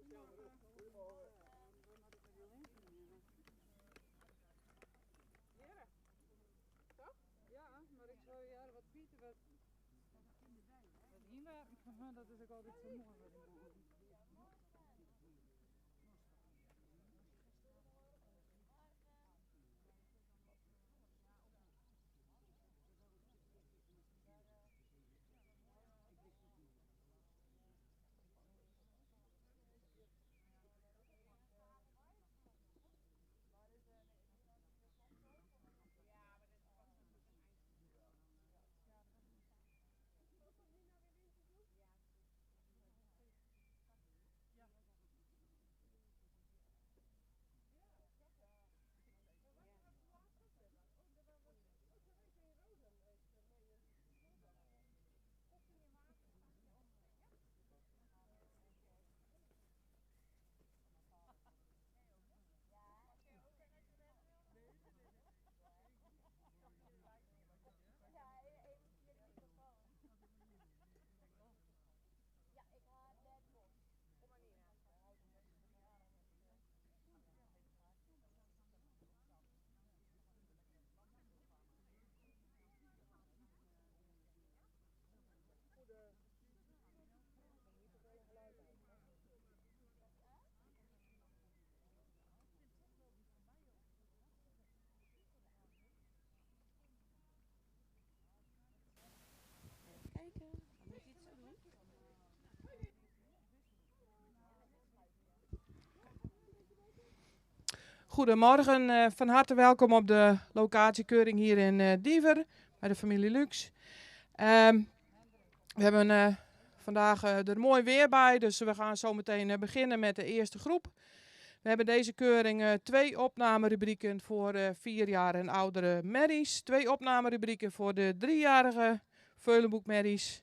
Ja, maar ik zou ja, wat Pieter wat inwerken van dat is ook altijd zo mooi wat ik doe. Kijken, moet je iets doen? Goedemorgen, van harte welkom op de locatiekeuring hier in Diever bij de familie Lux. We hebben vandaag er mooi weer bij, dus we gaan zo meteen beginnen met de eerste groep. We hebben deze keuring 2 opnamerubrieken voor 4 jaar en oudere merries, 2 opnamerubrieken voor de 3-jarige veulenboekmerries,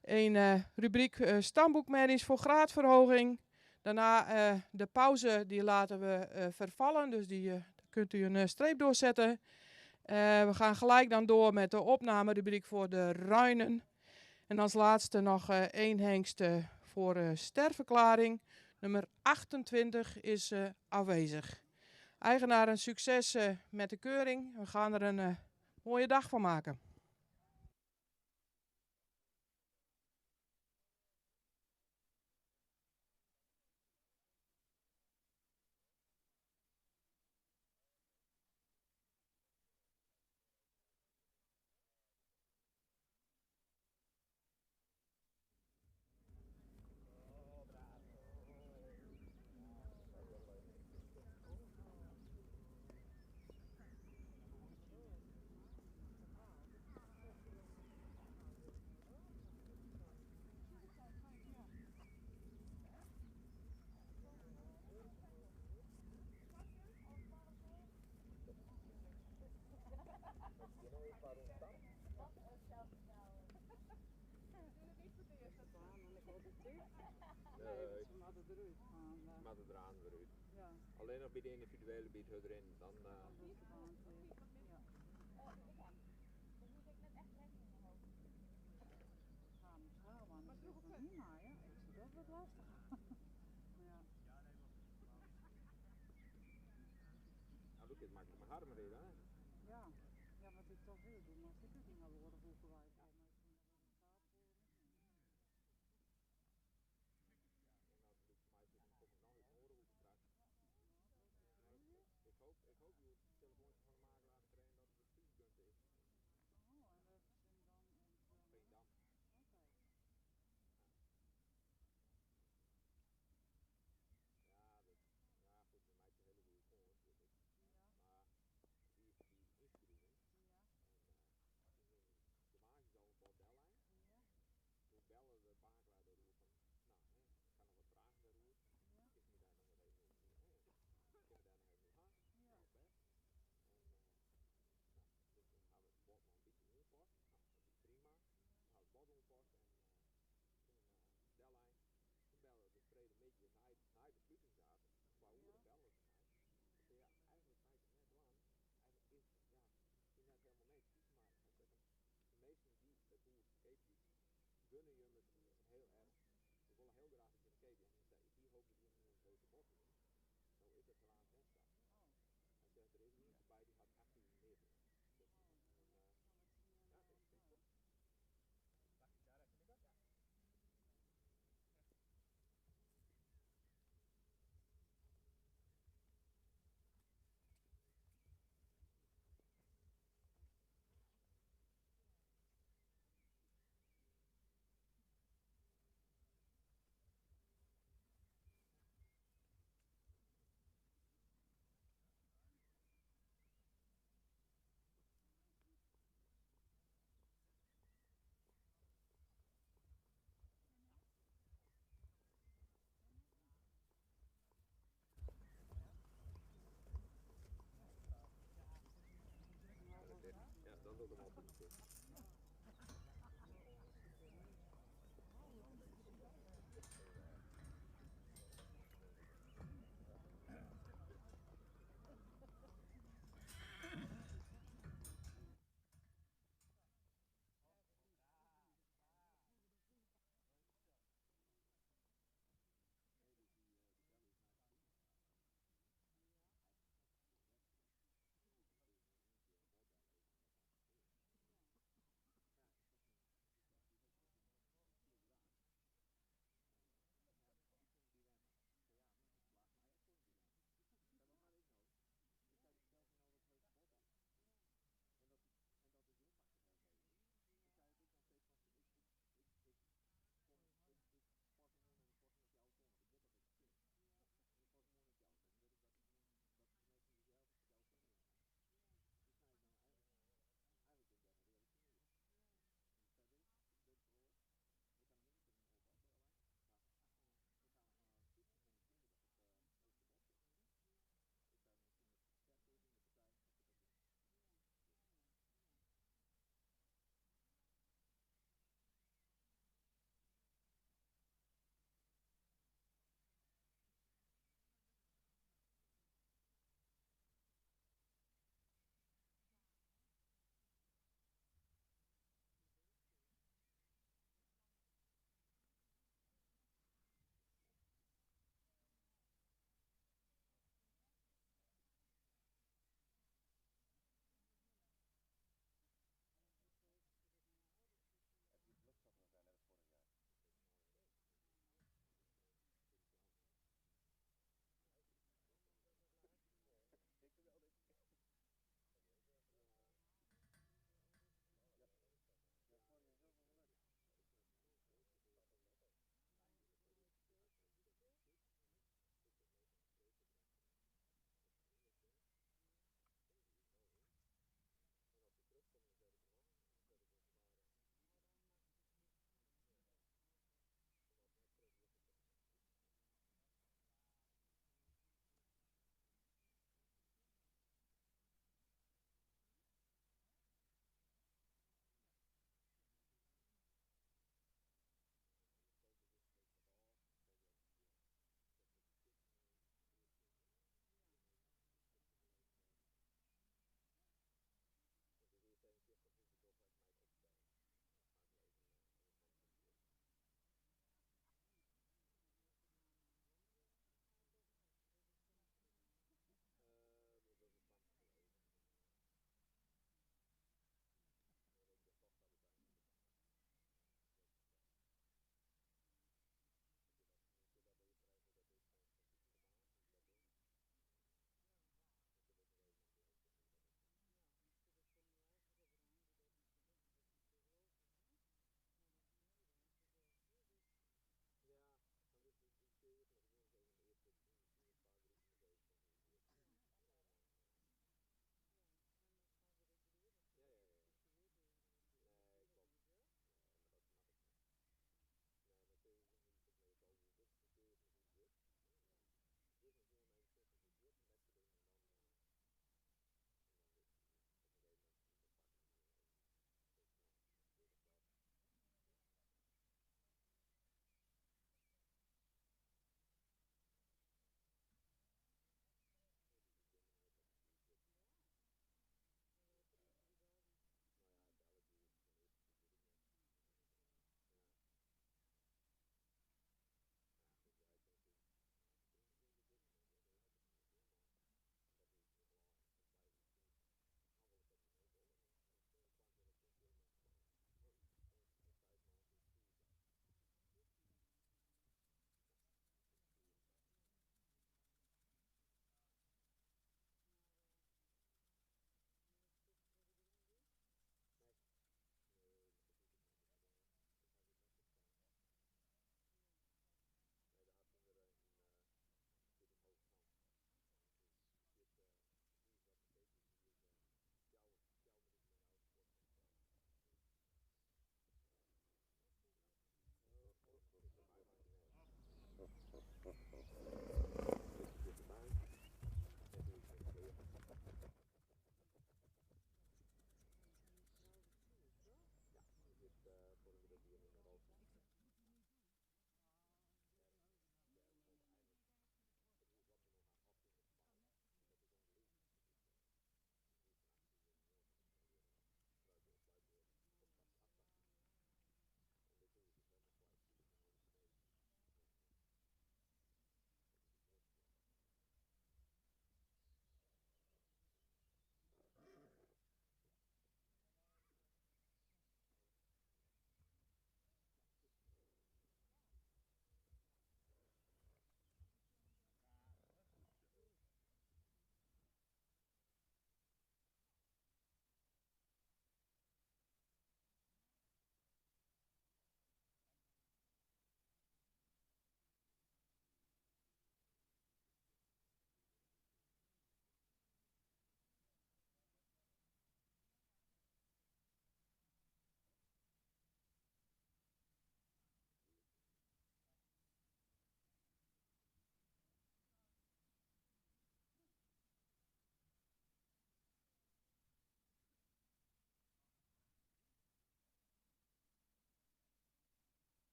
1 rubriek stamboekmerries voor graadverhoging. Daarna de pauze, die laten we vervallen, dus die kunt u een streep doorzetten. We gaan gelijk dan door met de opnamerubriek voor de ruinen. En als laatste nog 1 hengst voor sterverklaring. Nummer 28 is afwezig. Eigenaren, succes met de keuring. We gaan er een mooie dag van maken. Maar de draan eruit. Ja. Alleen nog bij de individuele biedt erin, dan Dat wordt lastig. Ja. nou doe ik het makkelijk met harder reden, hè? Ja, ja, wat ik toch wil doen, als ik het niet naar worden hoeven wij voor mij. Ik hoop je het telefoontje van de makelaar te krijgen dat het de stuurpunt is. Oh, en dat is dan Veendam. Ja, dat, ja goed, dan maak je een hele goede koers, weet ik. Maar die inschrijving, en de maag is ook allemaal fietsen.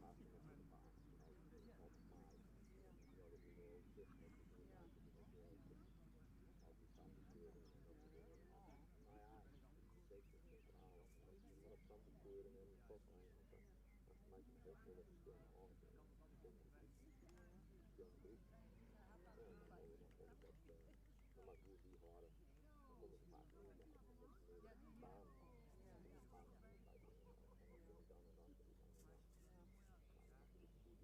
haast met de baan. Altijd maar. Ja, dat is wel zicht met de altijd zandbekeuring en dat soort dingen. Nou ja, zeker centraal. Maar op zandbekeuring en kotlijn, dan maak je heel veel verschillende orde. Dan mag je die horen. Dan kom ik vaak meer bij. Dan is het meer de baan. Dan is het baan bij dan en dan en dan en dan en dan. Maar als je dit doet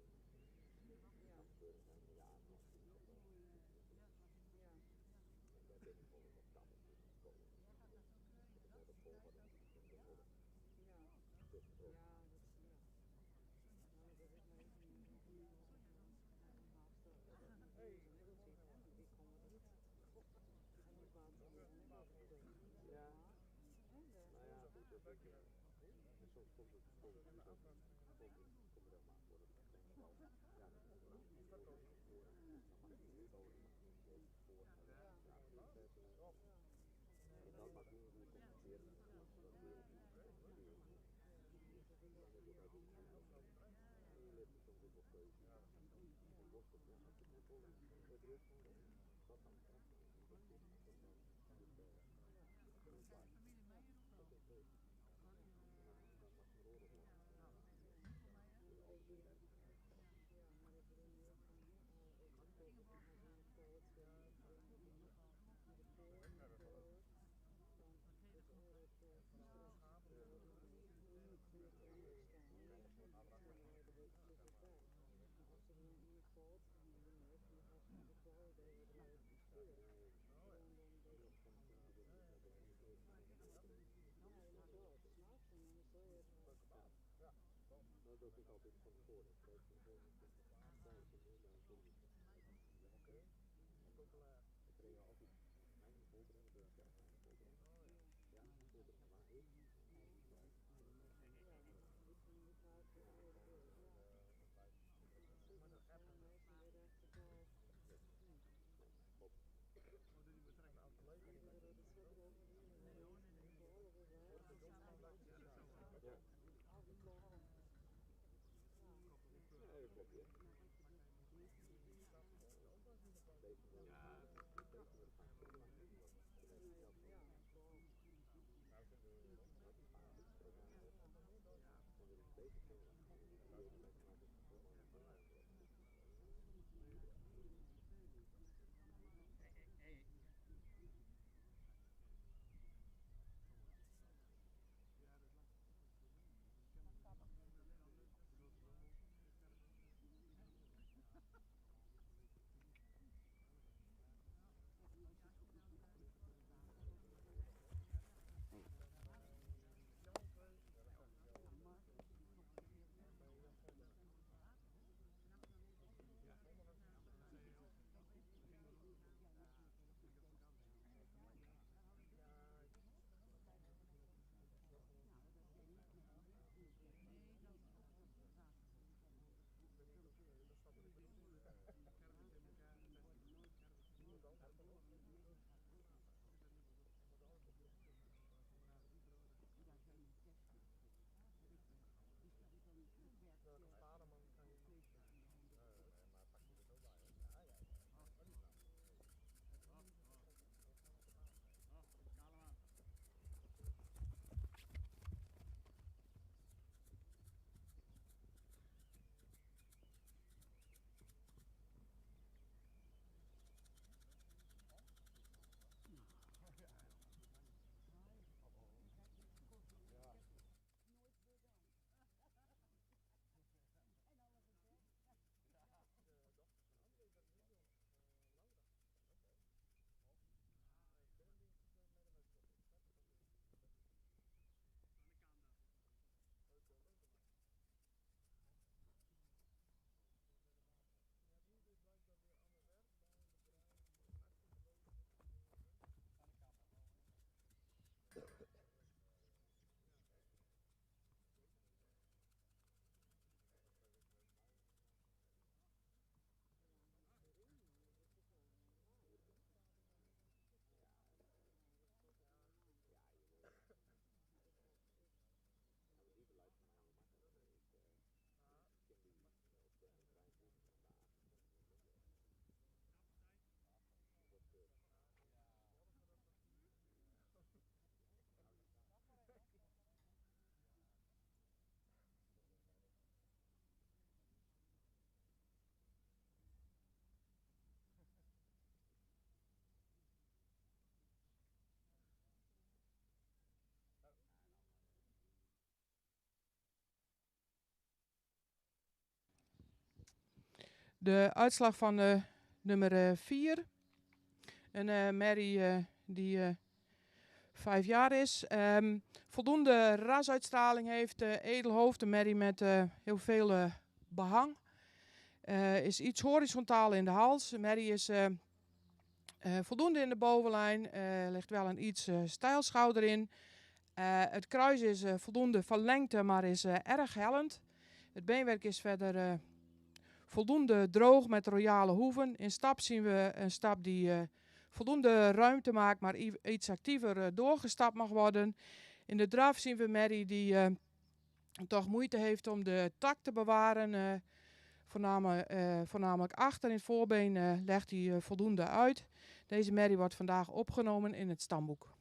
in zandbekeuring en ja, nog niet zo wel. En daar ben ik gewoon nog stappen tussen gekomen. Dat is net op volgorde en de orde. Dus ook. Ja, nou ja, goed, dat is en soms komt het goed ook. Komt er maar voor dat ik denk van, ja, dat is wel een dan mag je niet over, voor, en dan mag je niet communiceren, dat wil ik niet. Dan moet je dat doen. En je leert soms ook wel keuze. En worstelt, ja, als je het volgt, het rust, dat dan echt, dat is dat is leuk. Dan mag je horen van. Dat doe ik altijd van tevoren. Ik krijg van tevoren een stukje tijd en dan kom je. Ik kreeg altijd mijn voorbrengen, dus ja, mijn voorbrengen. Ja, voorbrengen, maar ik. Ja. Ja, dat klopt, ja. Deze wil ik gaan. Deze wil ik gaan. De uitslag van nummer 4. Een merrie die 5 jaar is. Voldoende rasuitstraling heeft. Edelhoofd, een merrie met heel veel behang. Is iets horizontaal in de hals. De merrie is voldoende in de bovenlijn. Ligt wel een iets stijlschouder in. Het kruis is voldoende van lengte, maar is erg hellend. Het beenwerk is verder voldoende droog met royale hoeven. In stap zien we een stap die voldoende ruimte maakt, maar iets actiever doorgestapt mag worden. In de draf zien we merrie die toch moeite heeft om de tak te bewaren. Voornamelijk achter in het voorbeen legt hij voldoende uit. Deze merrie wordt vandaag opgenomen in het stamboek.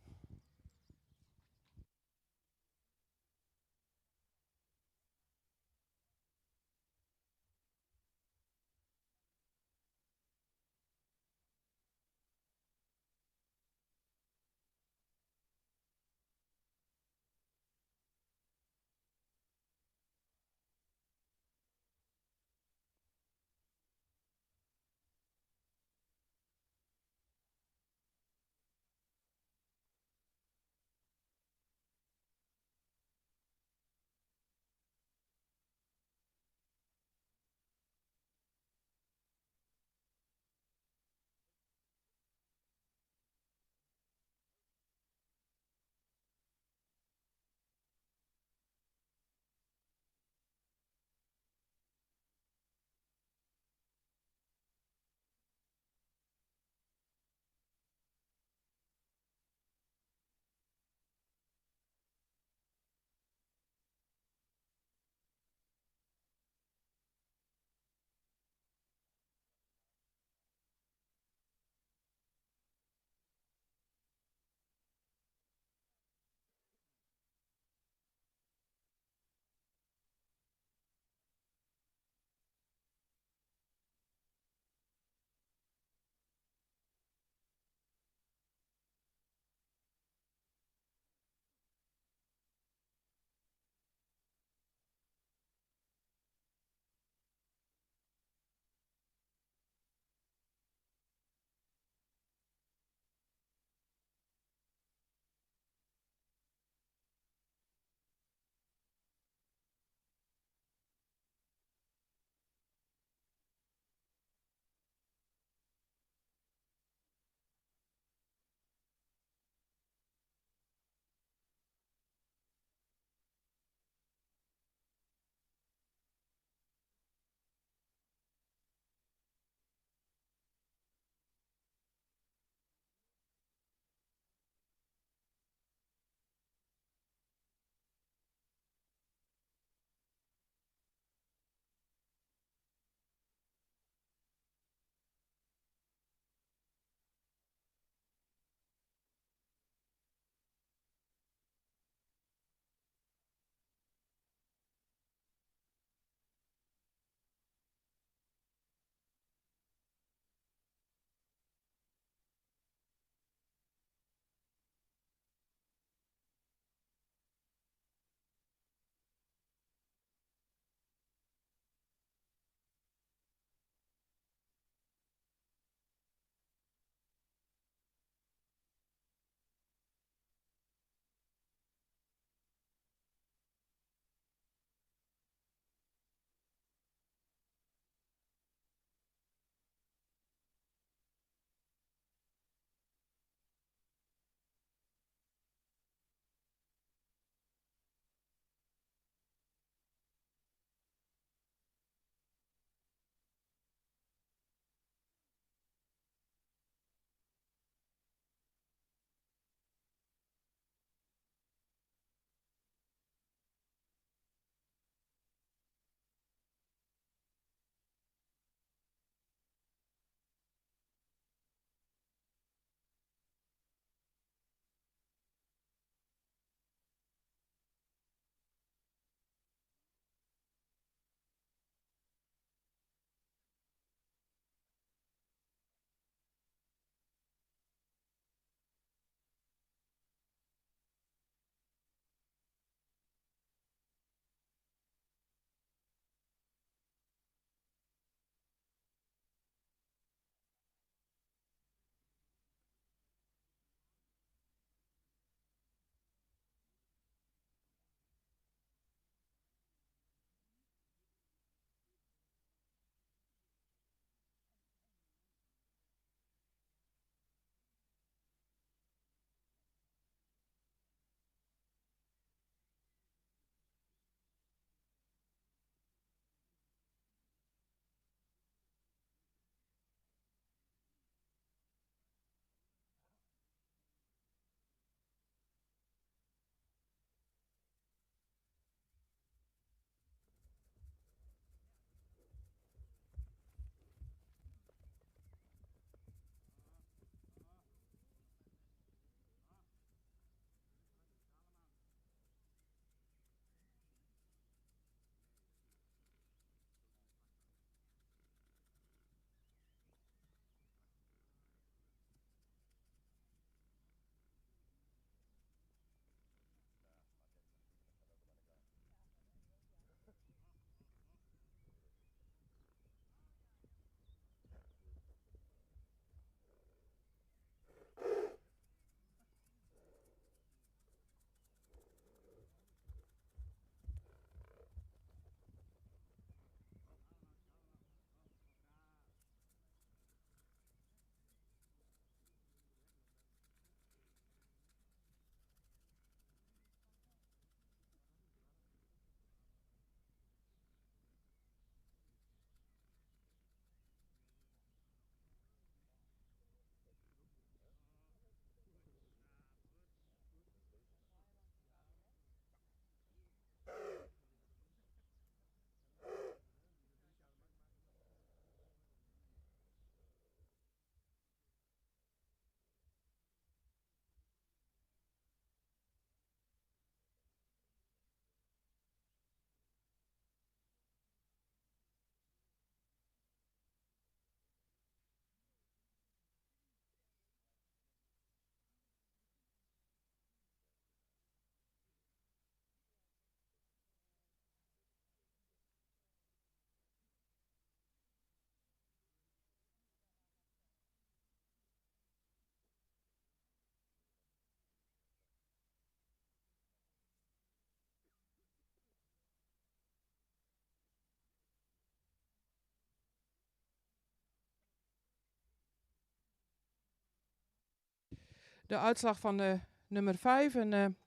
De uitslag van de nummer 5. Een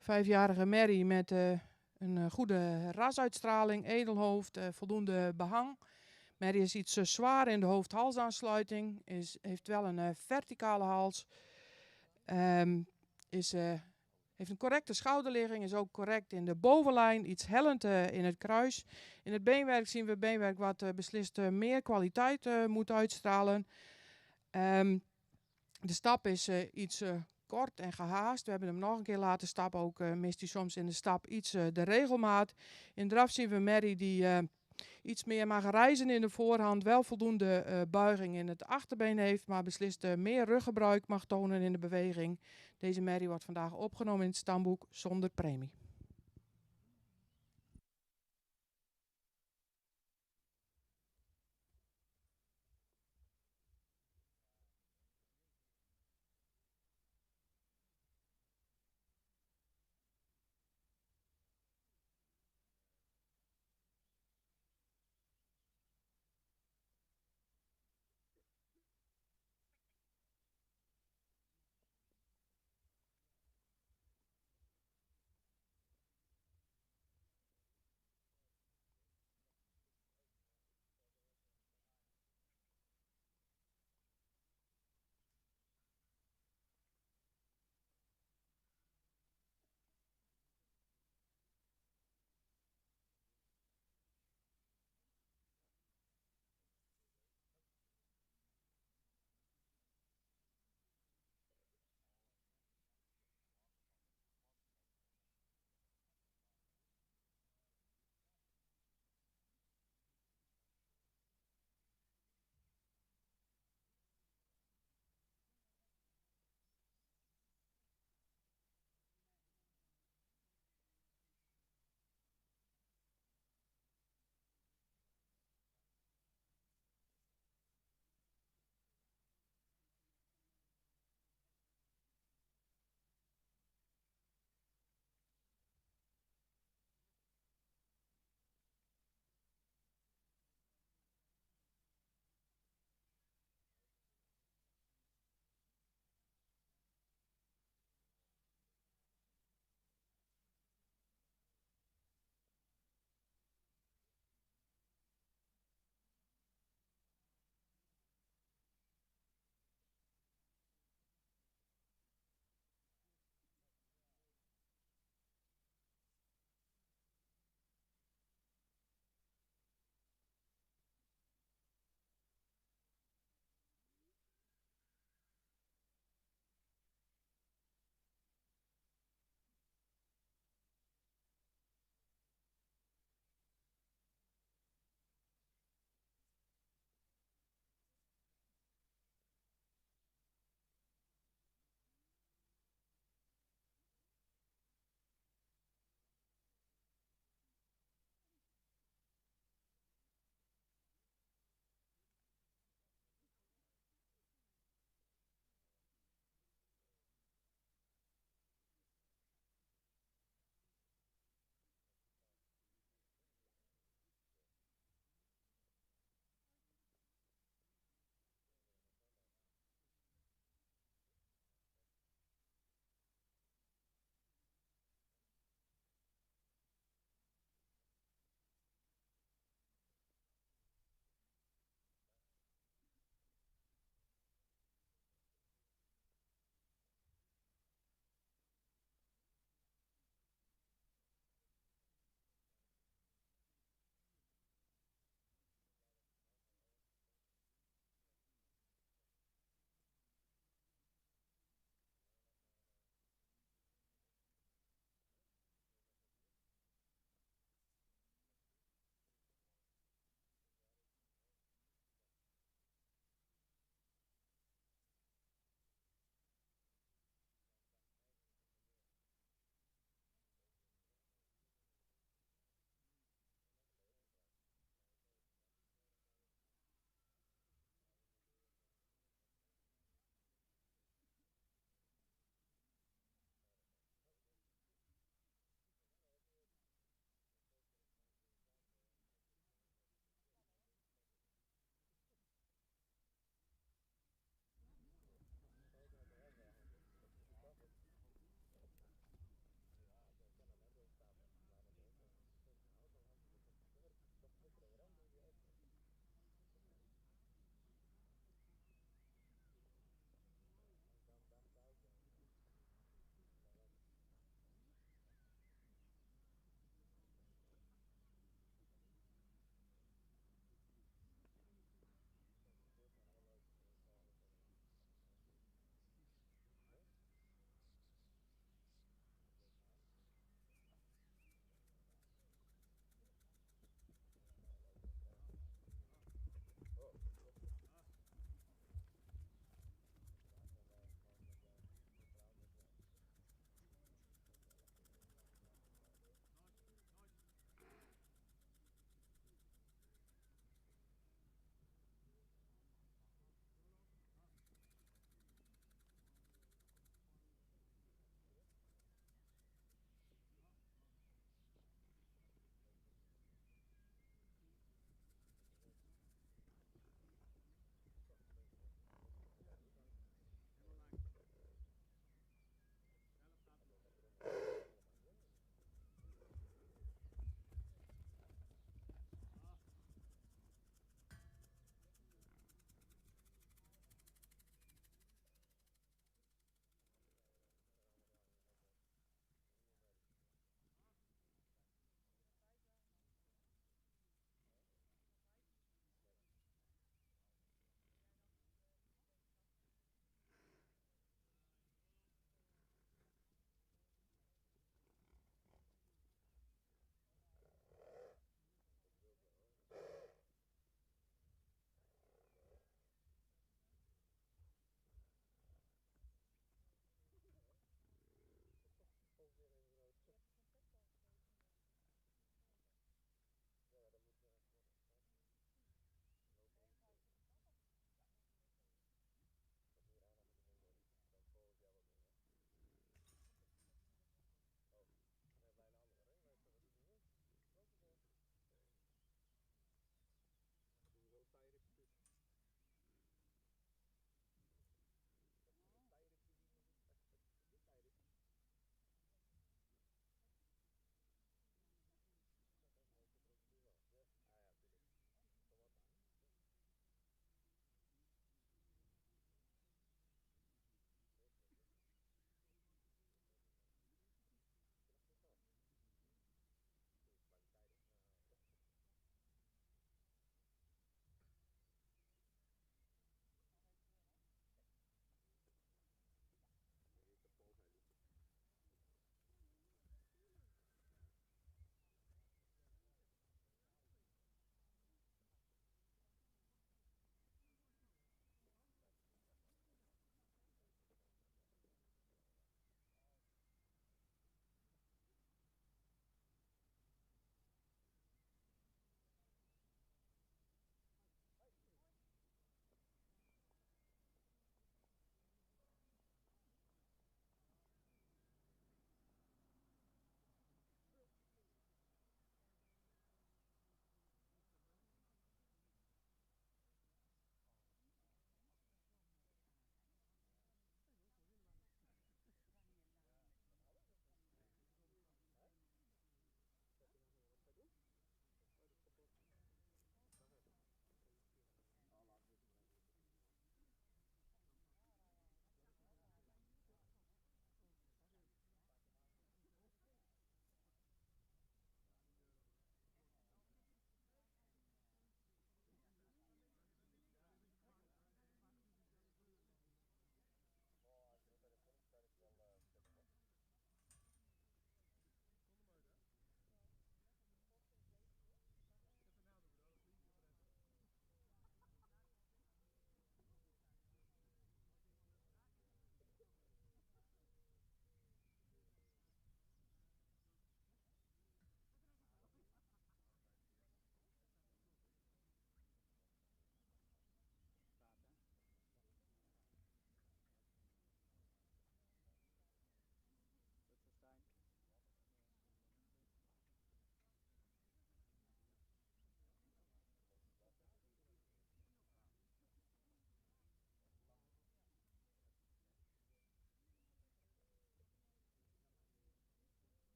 5-jarige merrie met een goede rasuitstraling, edelhoofd, voldoende behang. Merrie is iets zwaar in de hoofd-halsaansluiting, heeft wel een verticale hals, heeft een correcte schouderligging, is ook correct in de bovenlijn, iets hellend in het kruis. In het beenwerk zien we beenwerk wat beslist meer kwaliteit moet uitstralen. De stap is iets kort en gehaast. We hebben hem nog een keer laten stappen. Ook mist hij soms in de stap iets de regelmaat. In draf zien we Merrie die iets meer mag reizen in de voorhand. Wel voldoende buiging in het achterbeen heeft. Maar beslist meer ruggebruik mag tonen in de beweging. Deze Merrie wordt vandaag opgenomen in het stamboek zonder premie.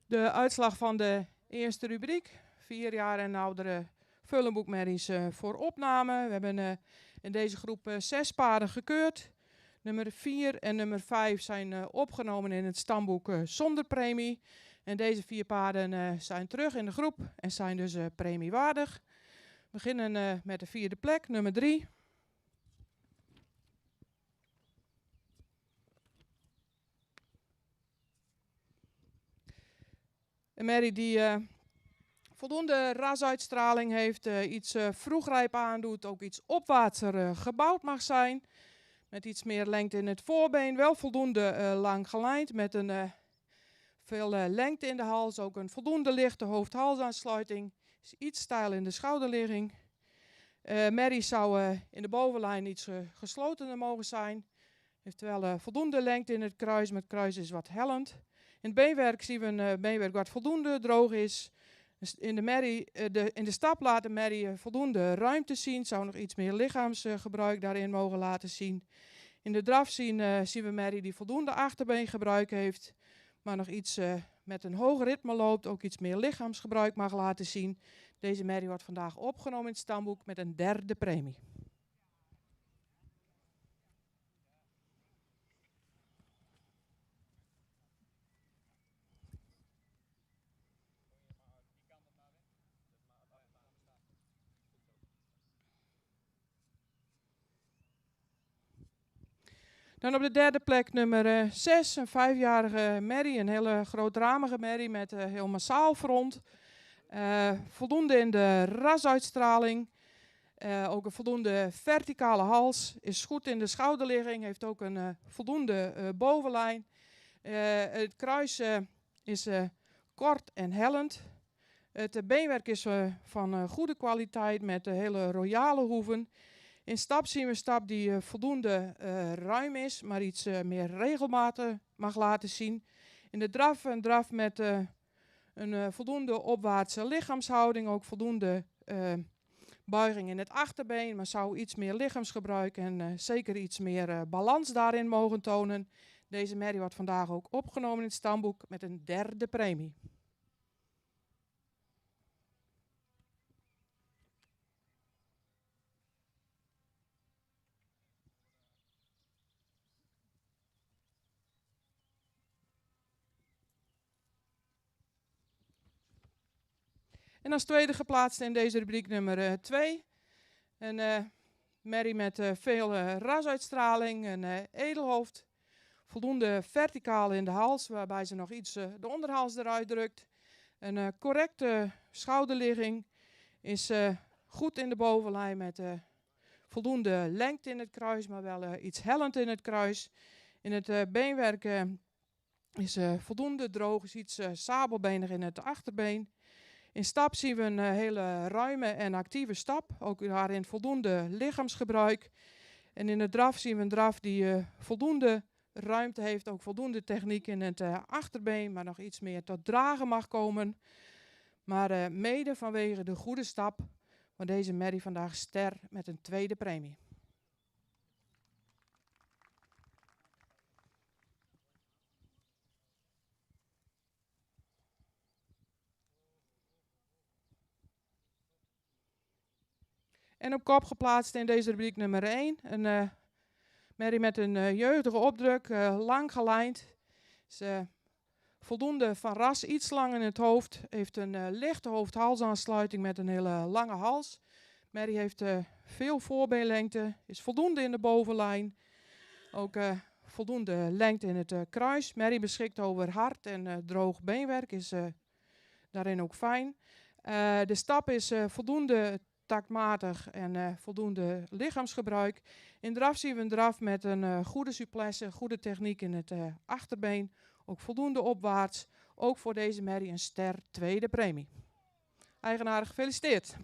De uitslag van de eerste rubriek. 4 jaar en oudere vullenboekmerries voor opname. We hebben in deze groep 6 paarden gekeurd. Nummer 4 en nummer 5 zijn opgenomen in het stamboek zonder premie. En deze 4 paarden zijn terug in de groep en zijn dus premiewaardig. We beginnen met de 4e plek, nummer 3. Een merrie die voldoende rasuitstraling heeft, iets vroegrijp aandoet, ook iets opwaartser gebouwd mag zijn. Met iets meer lengte in het voorbeen, wel voldoende lang gelijnd, met een veel lengte in de hals, ook een voldoende lichte hoofd-halsaansluiting. Is iets stijl in de schouderligging. Merrie zou in de bovenlijn iets geslotener mogen zijn. Heeft wel voldoende lengte in het kruis, maar het kruis is wat hellend. In het beenwerk zien we een beenwerk wat voldoende droog is. Dus in de stap laat de merrie voldoende ruimte zien. Zou nog iets meer lichaamsgebruik daarin mogen laten zien. In de draf zien we merrie die voldoende achterbeengebruik heeft. Maar nog iets met een hoog ritme loopt. Ook iets meer lichaamsgebruik mag laten zien. Deze merrie wordt vandaag opgenomen in het stamboek met een 3e premie. Dan op de 3e plek nummer 6, een 5-jarige merrie, een hele grootramige merrie met heel massaal front. Voldoende in de rasuitstraling, ook een voldoende verticale hals, is goed in de schouderligging, heeft ook een voldoende bovenlijn. Het kruis is kort en hellend. Het beenwerk is van goede kwaliteit met hele royale hoeven. In stap zien we een stap die voldoende ruim is, maar iets meer regelmatig mag laten zien. In de draf een draf met een voldoende opwaartse lichaamshouding, ook voldoende buiging in het achterbeen, maar zou iets meer lichaamsgebruik en zeker iets meer balans daarin mogen tonen. Deze merrie wordt vandaag ook opgenomen in het stamboek met een 3e premie. En als tweede geplaatst in deze rubriek nummer 2. Een merrie met veel rasuitstraling, een edelhoofd. Voldoende verticaal in de hals, waarbij ze nog iets de onderhals eruit drukt. Een correcte schouderligging. Is goed in de bovenlijn met voldoende lengte in het kruis, maar wel iets hellend in het kruis. In het beenwerk is voldoende droog, is iets sabelbenig in het achterbeen. In stap zien we een hele ruime en actieve stap, ook daarin voldoende lichaamsgebruik. En in de draf zien we een draf die voldoende ruimte heeft, ook voldoende techniek in het achterbeen, maar nog iets meer tot dragen mag komen. Maar mede vanwege de goede stap van deze merrie vandaag ster met een 2e premie. En op kop geplaatst in deze rubriek nummer 1. Een merrie met een jeugdige opdruk, lang gelijnd. Is voldoende van ras, iets lang in het hoofd. Heeft een lichte hoofd-halsaansluiting met een hele lange hals. Merrie heeft veel voorbeenlengte, is voldoende in de bovenlijn. Ook voldoende lengte in het kruis. Merrie beschikt over hard en droog beenwerk, is daarin ook fijn. De stap is voldoende taktmatig en voldoende lichaamsgebruik. In draf zien we een draf met een goede souplesse, goede techniek in het achterbeen. Ook voldoende opwaarts. Ook voor deze merrie een ster 2e premie. Eigenaar gefeliciteerd.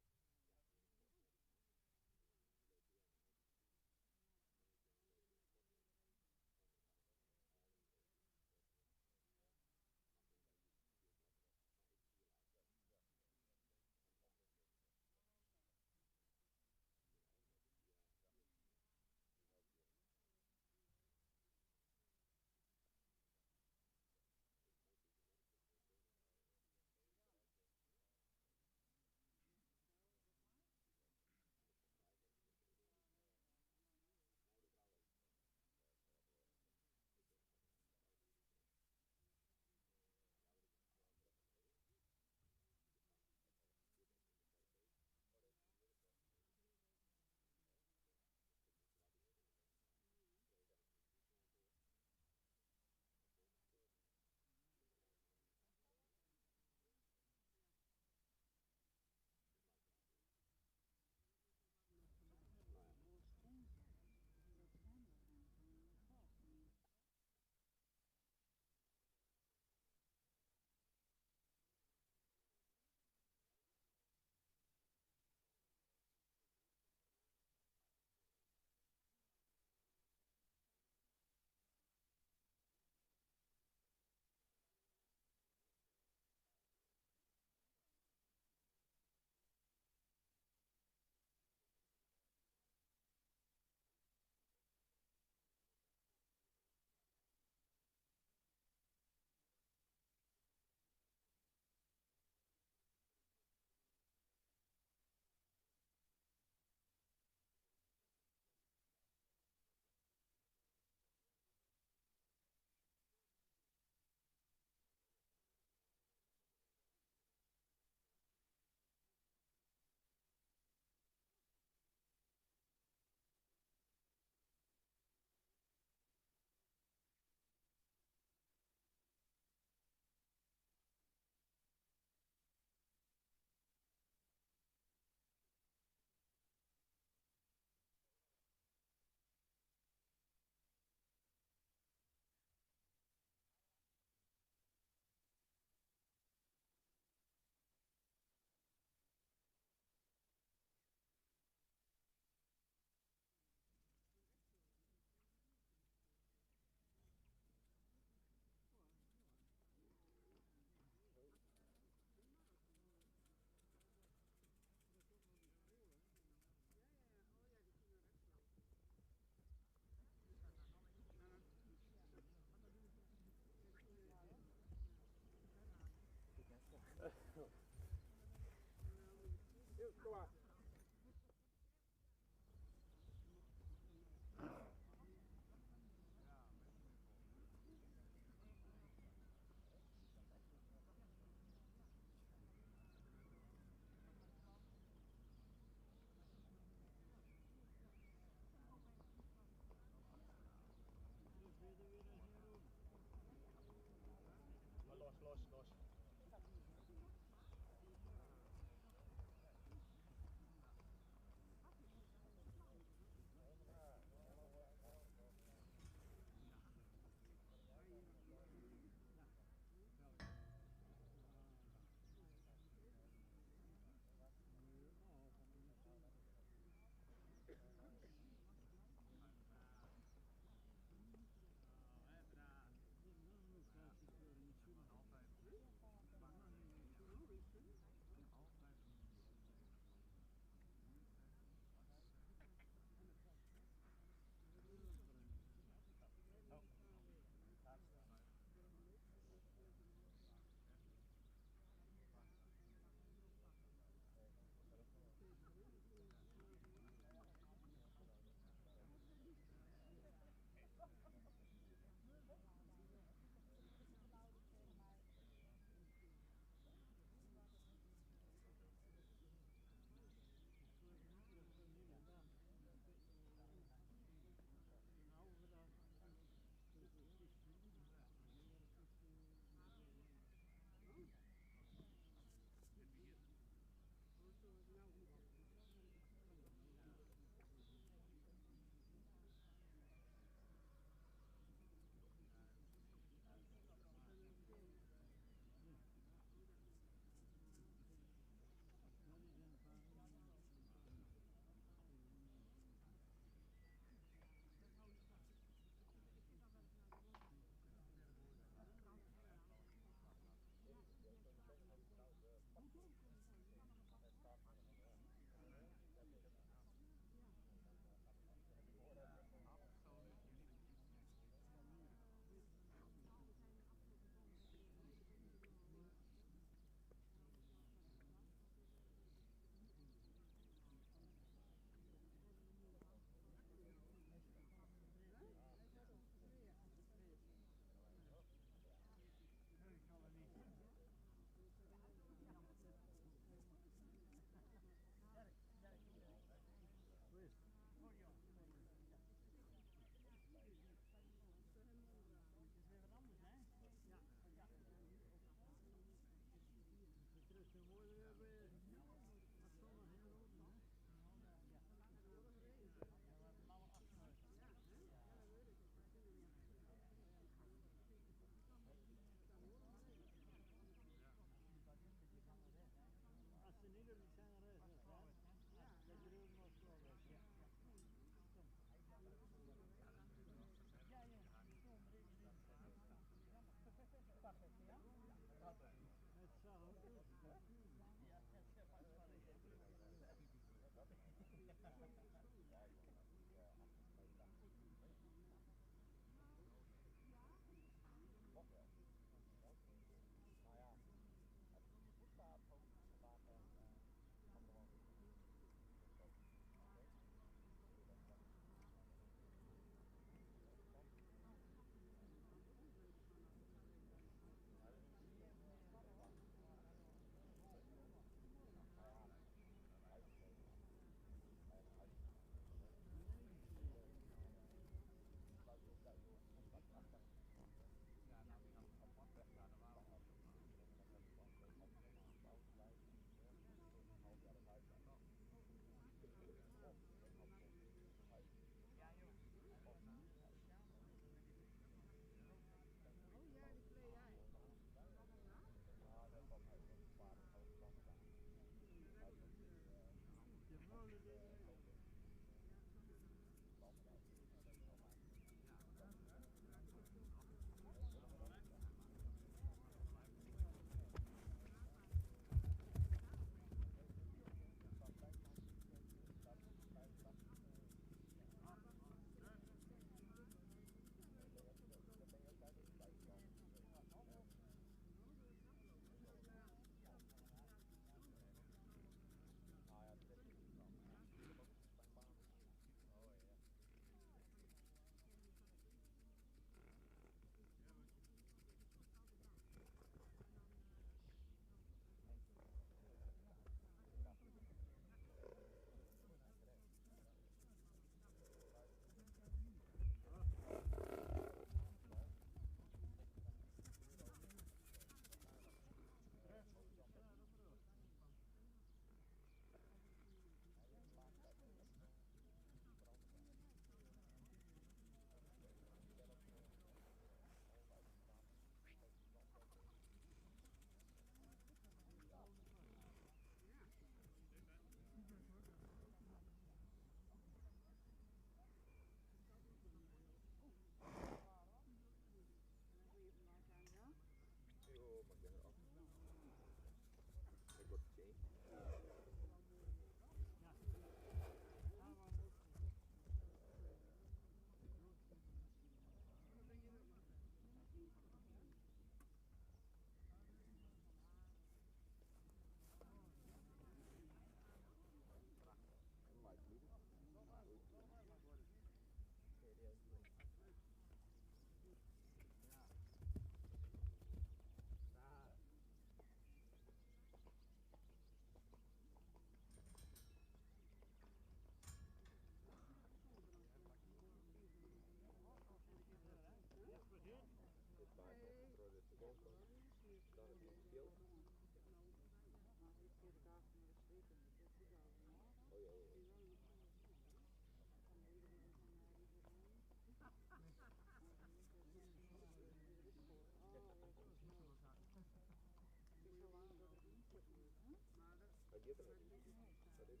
zit er net niet. Dat is,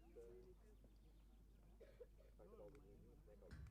ga ik het altijd doen, denk ook.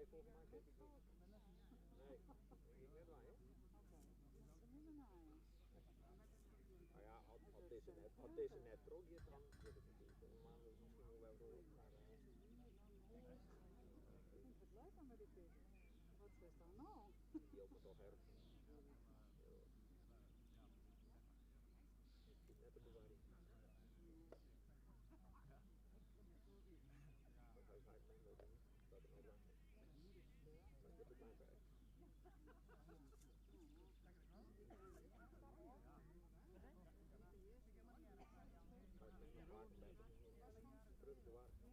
Nee, volgens mij kreeg ik niet. Nee, ik ging net bij, hè? Nou ja, als deze net project dan weet ik niet. Maar misschien wel wel door. Maar Wat leuk aan met die vis. Wat is dat nou? die ook nog herfst. Net de bewaring. Dat heeft mij geen dat niet. Dat er nog lang. Maar ik heb het mijn werk. Terug de waar.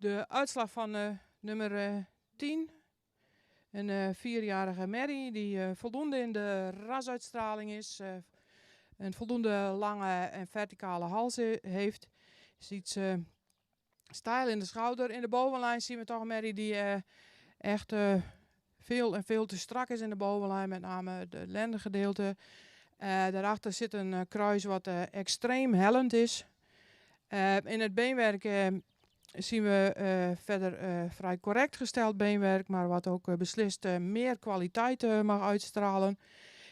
De uitslag van nummer 10. Een 4-jarige Mary die voldoende in de rasuitstraling is. Een voldoende lange en verticale hals heeft. Is iets stijl in de schouder. In de bovenlijn zien we toch een Mary die echt veel te strak is in de bovenlijn. Met name het lendengedeelte. Daarachter zit een kruis wat extreem hellend is. In het beenwerk zien we verder vrij correct gesteld beenwerk, maar wat ook beslist meer kwaliteit mag uitstralen.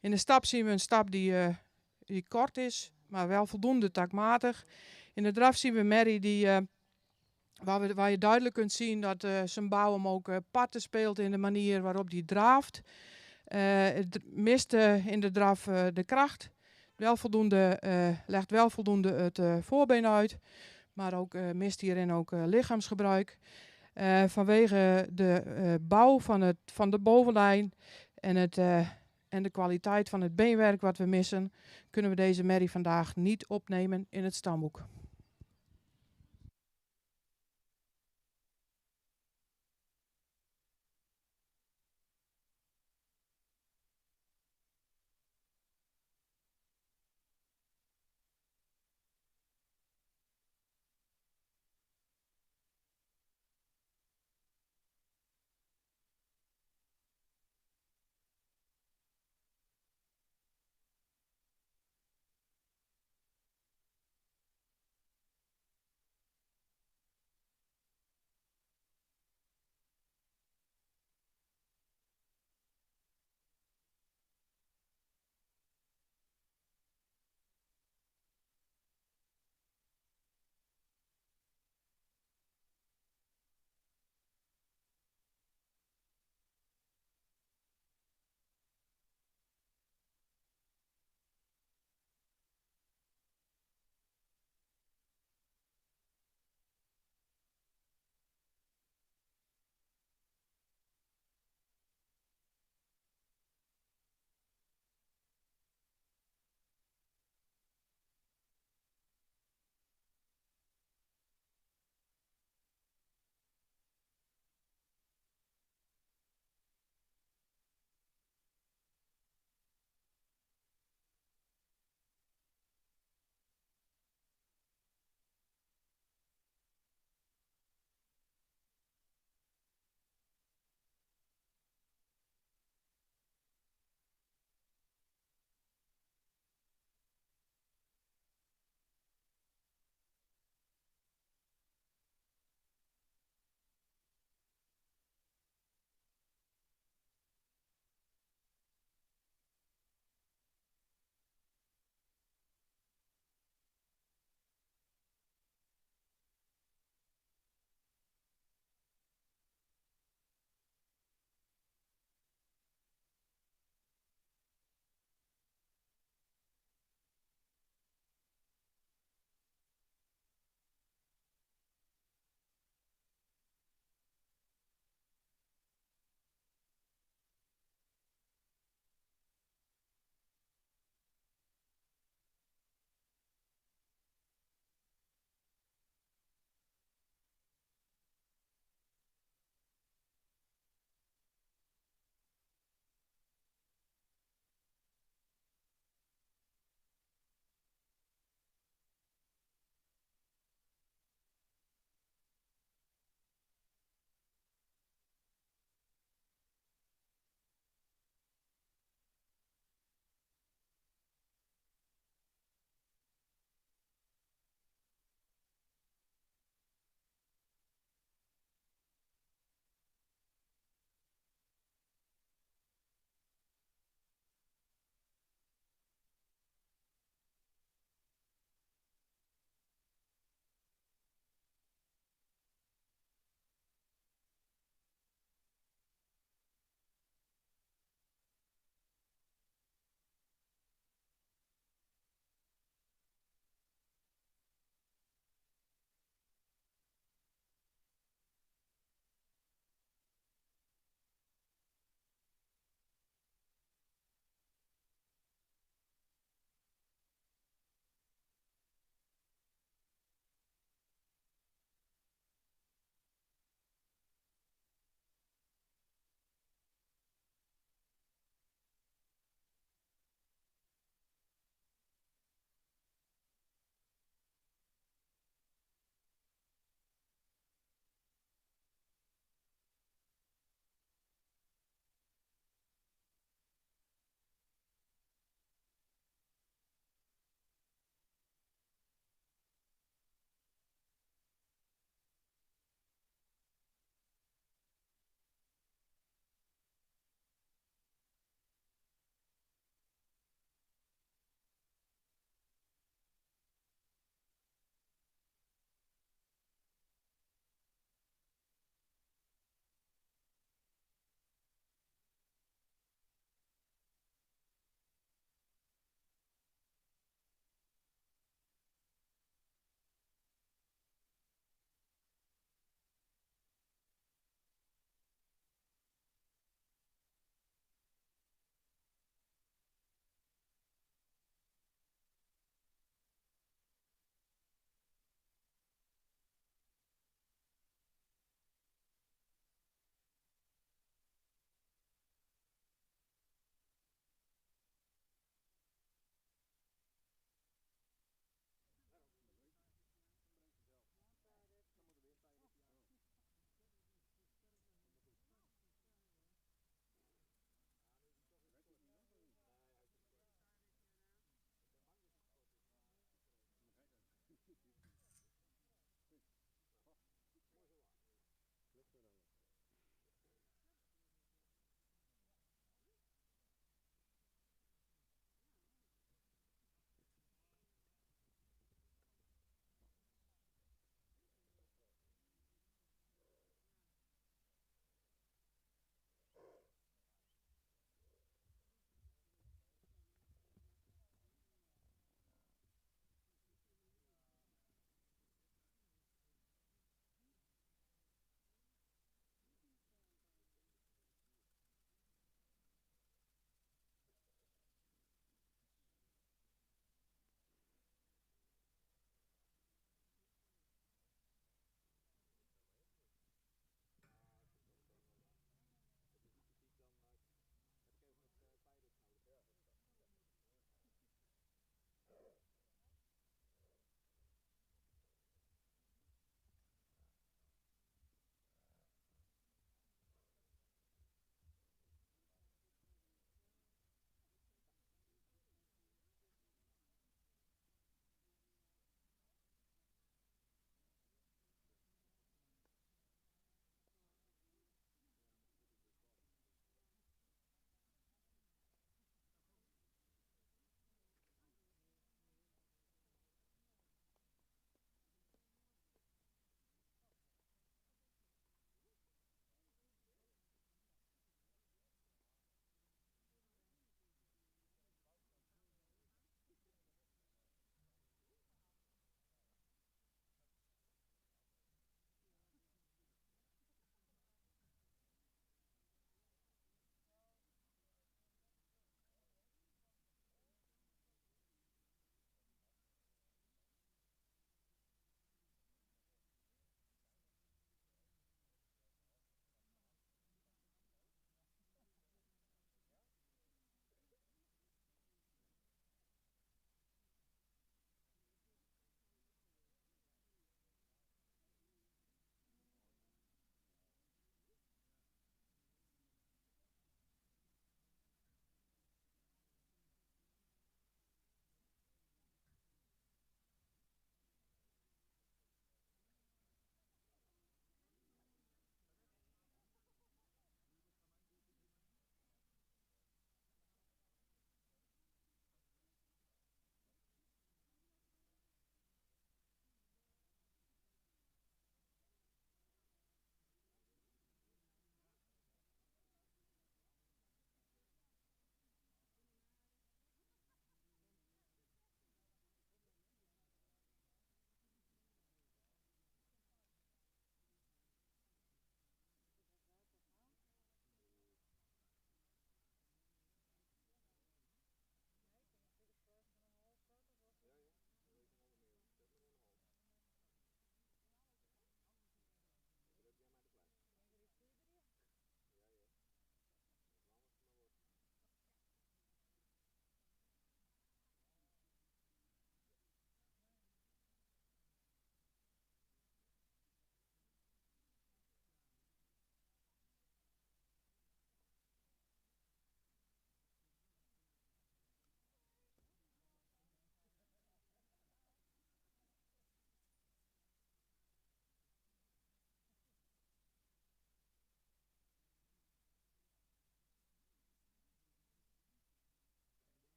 In de stap zien we een stap die kort is, maar wel voldoende takmatig. In de draf zien we Mary waar je duidelijk kunt zien dat zijn bouw hem ook parten speelt in de manier waarop hij draaft. Het mist in de draf de kracht. Legt wel voldoende het voorbeen uit. Maar ook mist hierin ook lichaamsgebruik. Vanwege de bouw van de bovenlijn en de kwaliteit van het beenwerk wat we missen, kunnen we deze Mary vandaag niet opnemen in het stamboek.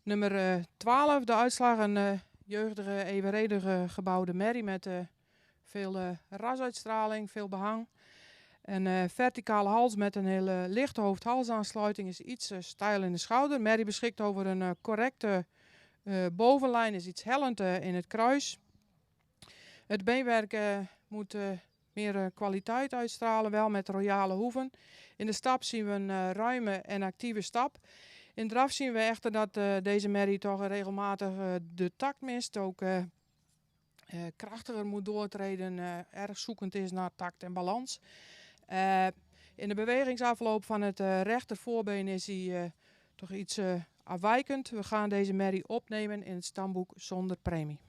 Nummer 12, de uitslag. Een jeugdige, evenredige gebouwde merrie met veel rasuitstraling, veel behang. Een verticale hals met een hele lichte hoofd-halsaansluiting is iets stijl in de schouder. Merrie beschikt over een correcte bovenlijn, is iets hellend in het kruis. Het beenwerk moet meer kwaliteit uitstralen, wel met royale hoeven. In de stap zien we een ruime en actieve stap. In de draf zien we echter dat deze merrie toch regelmatig de takt mist. Ook krachtiger moet doortreden, erg zoekend is naar tact en balans. In de bewegingsafloop van het rechtervoorbeen is hij toch iets afwijkend. We gaan deze merrie opnemen in het stamboek zonder premie.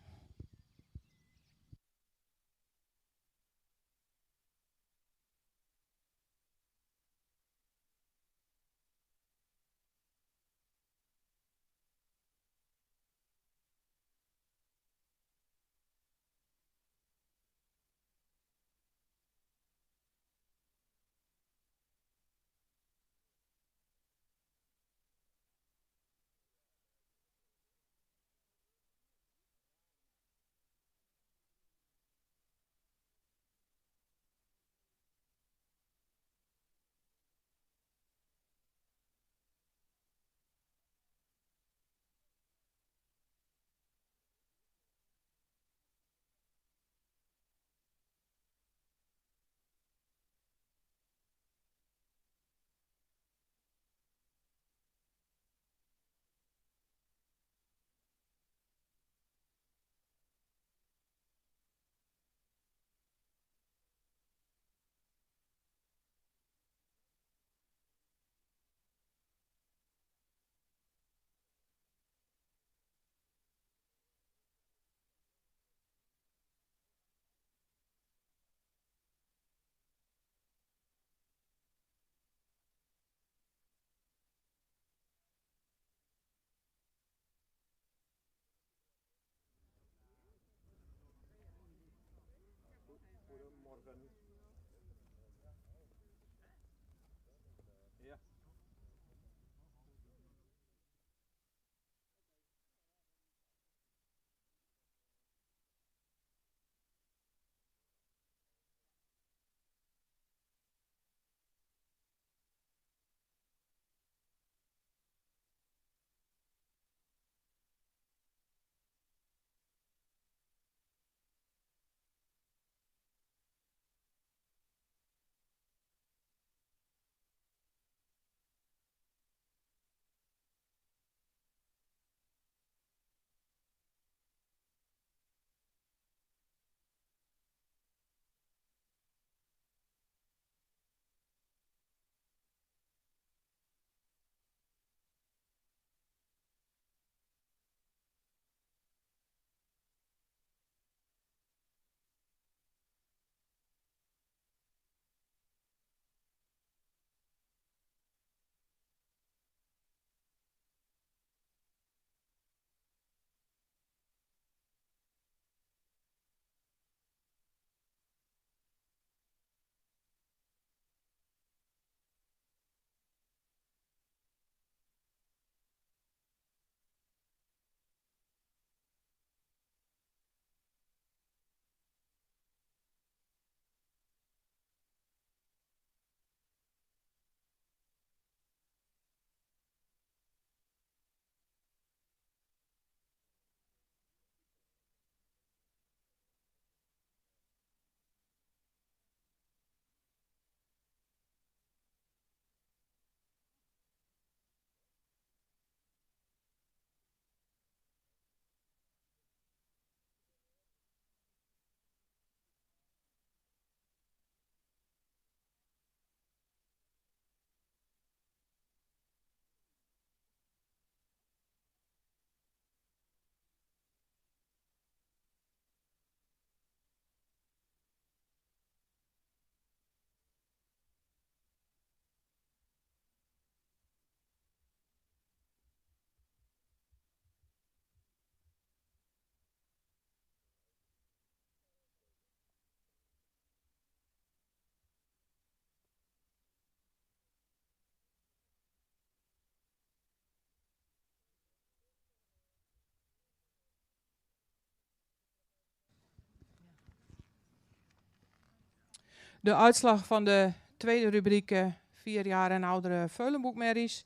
De uitslag van de tweede rubriek 4 jaar en oudere Veulenboekmerries.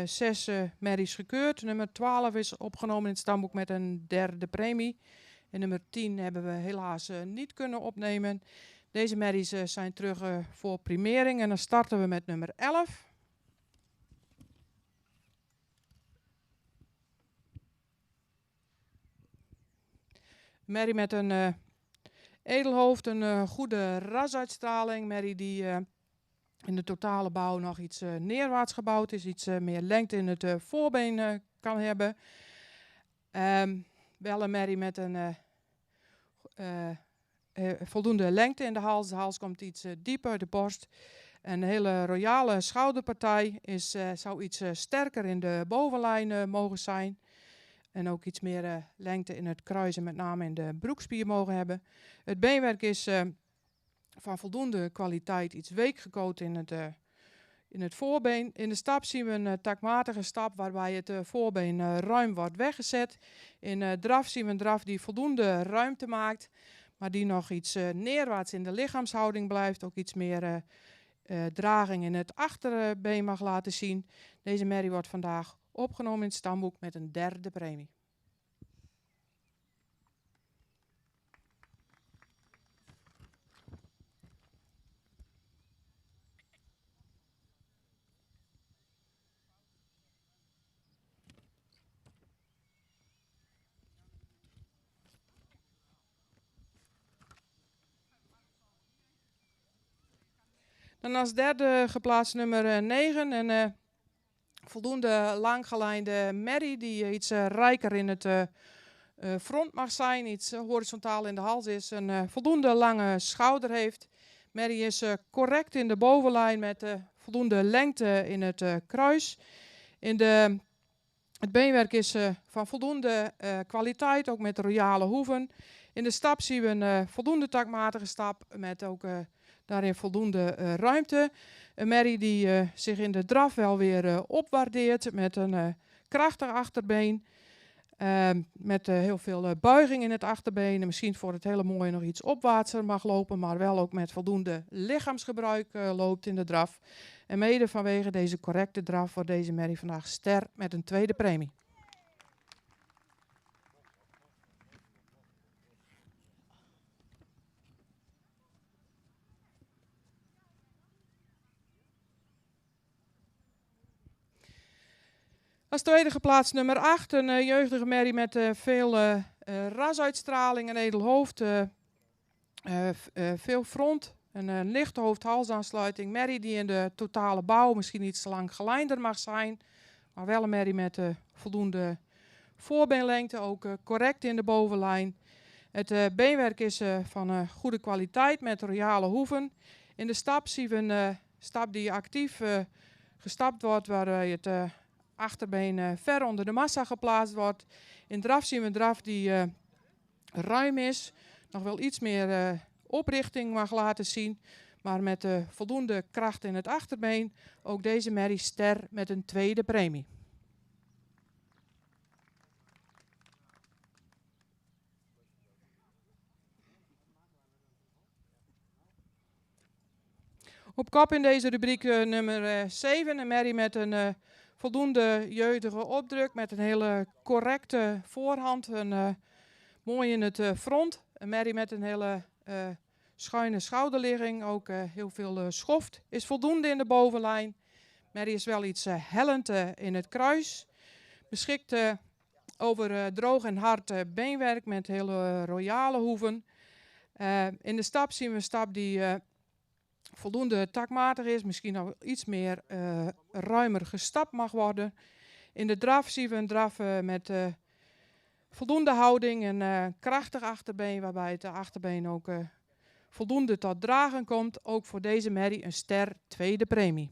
6 merries gekeurd. Nummer 12 is opgenomen in het stamboek met een derde premie. En nummer 10 hebben we helaas niet kunnen opnemen. Deze merries zijn terug voor primering. En dan starten we met nummer 11. Merrie met een edelhoofd, een goede rasuitstraling. Merrie die in de totale bouw nog iets neerwaarts gebouwd is. Iets meer lengte in het voorbeen kan hebben. Wel een merrie met een voldoende lengte in de hals. De hals komt iets dieper, de borst. Een hele royale schouderpartij zou iets sterker in de bovenlijn mogen zijn. En ook iets meer lengte in het kruis en met name in de broekspier mogen hebben. Het beenwerk is van voldoende kwaliteit, iets week gekoten in het voorbeen. In de stap zien we een takmatige stap waarbij het voorbeen ruim wordt weggezet. In draf zien we een draf die voldoende ruimte maakt, maar die nog iets neerwaarts in de lichaamshouding blijft. Ook iets meer draging in het achterbeen mag laten zien. Deze merrie wordt vandaag opgenomen in het stamboek met een derde premie. Dan als derde geplaatst nummer 9. Een voldoende langgelijnde merrie die iets rijker in het front mag zijn. Iets horizontaal in de hals is. Een voldoende lange schouder heeft. Merrie is correct in de bovenlijn met voldoende lengte in het kruis. Het beenwerk is van voldoende kwaliteit, ook met royale hoeven. In de stap zien we een voldoende takmatige stap met ook daarin voldoende ruimte. Een merrie die zich in de draf wel weer opwaardeert met een krachtig achterbeen. Met heel veel buiging in het achterbeen. En misschien voor het hele mooie nog iets opwaartser mag lopen. Maar wel ook met voldoende lichaamsgebruik loopt in de draf. En mede vanwege deze correcte draf wordt deze merrie vandaag ster met een tweede premie. Als tweede geplaatst nummer 8, een jeugdige merrie met veel rasuitstraling, een edel hoofd, veel front, een lichte hoofd-halsaansluiting. Merrie die in de totale bouw misschien iets lang gelijnder mag zijn, maar wel een merrie met voldoende voorbeenlengte, ook correct in de bovenlijn. Het beenwerk is van goede kwaliteit met royale hoeven. In de stap zien we een stap die actief gestapt wordt, waarbij het achterbeen ver onder de massa geplaatst wordt. In draf zien we een draf die ruim is, nog wel iets meer oprichting mag laten zien, maar met voldoende kracht in het achterbeen. Ook deze merrie ster met een tweede premie. Op kop in deze rubriek nummer 7, een merrie met een voldoende jeugdige opdruk, met een hele correcte voorhand, mooi in het front. Een merrie met een hele schuine schouderligging, ook heel veel schoft. Is voldoende in de bovenlijn. Merrie is wel iets hellend in het kruis. Beschikt over droog en hard beenwerk met hele royale hoeven. In de stap zien we een stap die voldoende takmatig is, misschien nog iets meer ruimer gestapt mag worden. In de draf zien we een draf met voldoende houding en krachtig achterbeen, waarbij het achterbeen ook voldoende tot dragen komt. Ook voor deze merrie een ster tweede premie.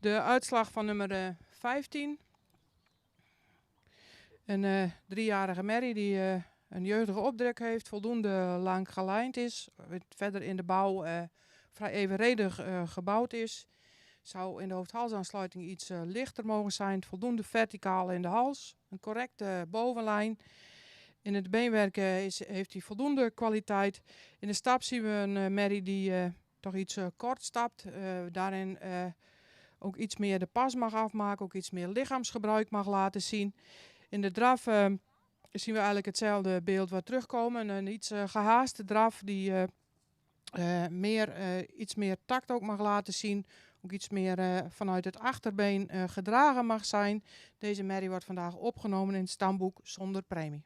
De uitslag van nummer 15. Een 3-jarige merrie die een jeugdige opdruk heeft, voldoende lang gelijnd is, verder in de bouw vrij evenredig gebouwd is. Zou in de hoofd-halsaansluiting iets lichter mogen zijn, voldoende verticaal in de hals, een correcte bovenlijn. In het beenwerk heeft hij voldoende kwaliteit. In de stap zien we een merrie die toch iets kort stapt, daarin ook iets meer de pas mag afmaken, ook iets meer lichaamsgebruik mag laten zien. In de draf zien we eigenlijk hetzelfde beeld wat terugkomen. Een iets gehaaste draf die iets meer tact ook mag laten zien. Ook iets meer vanuit het achterbeen gedragen mag zijn. Deze merrie wordt vandaag opgenomen in het stamboek zonder premie.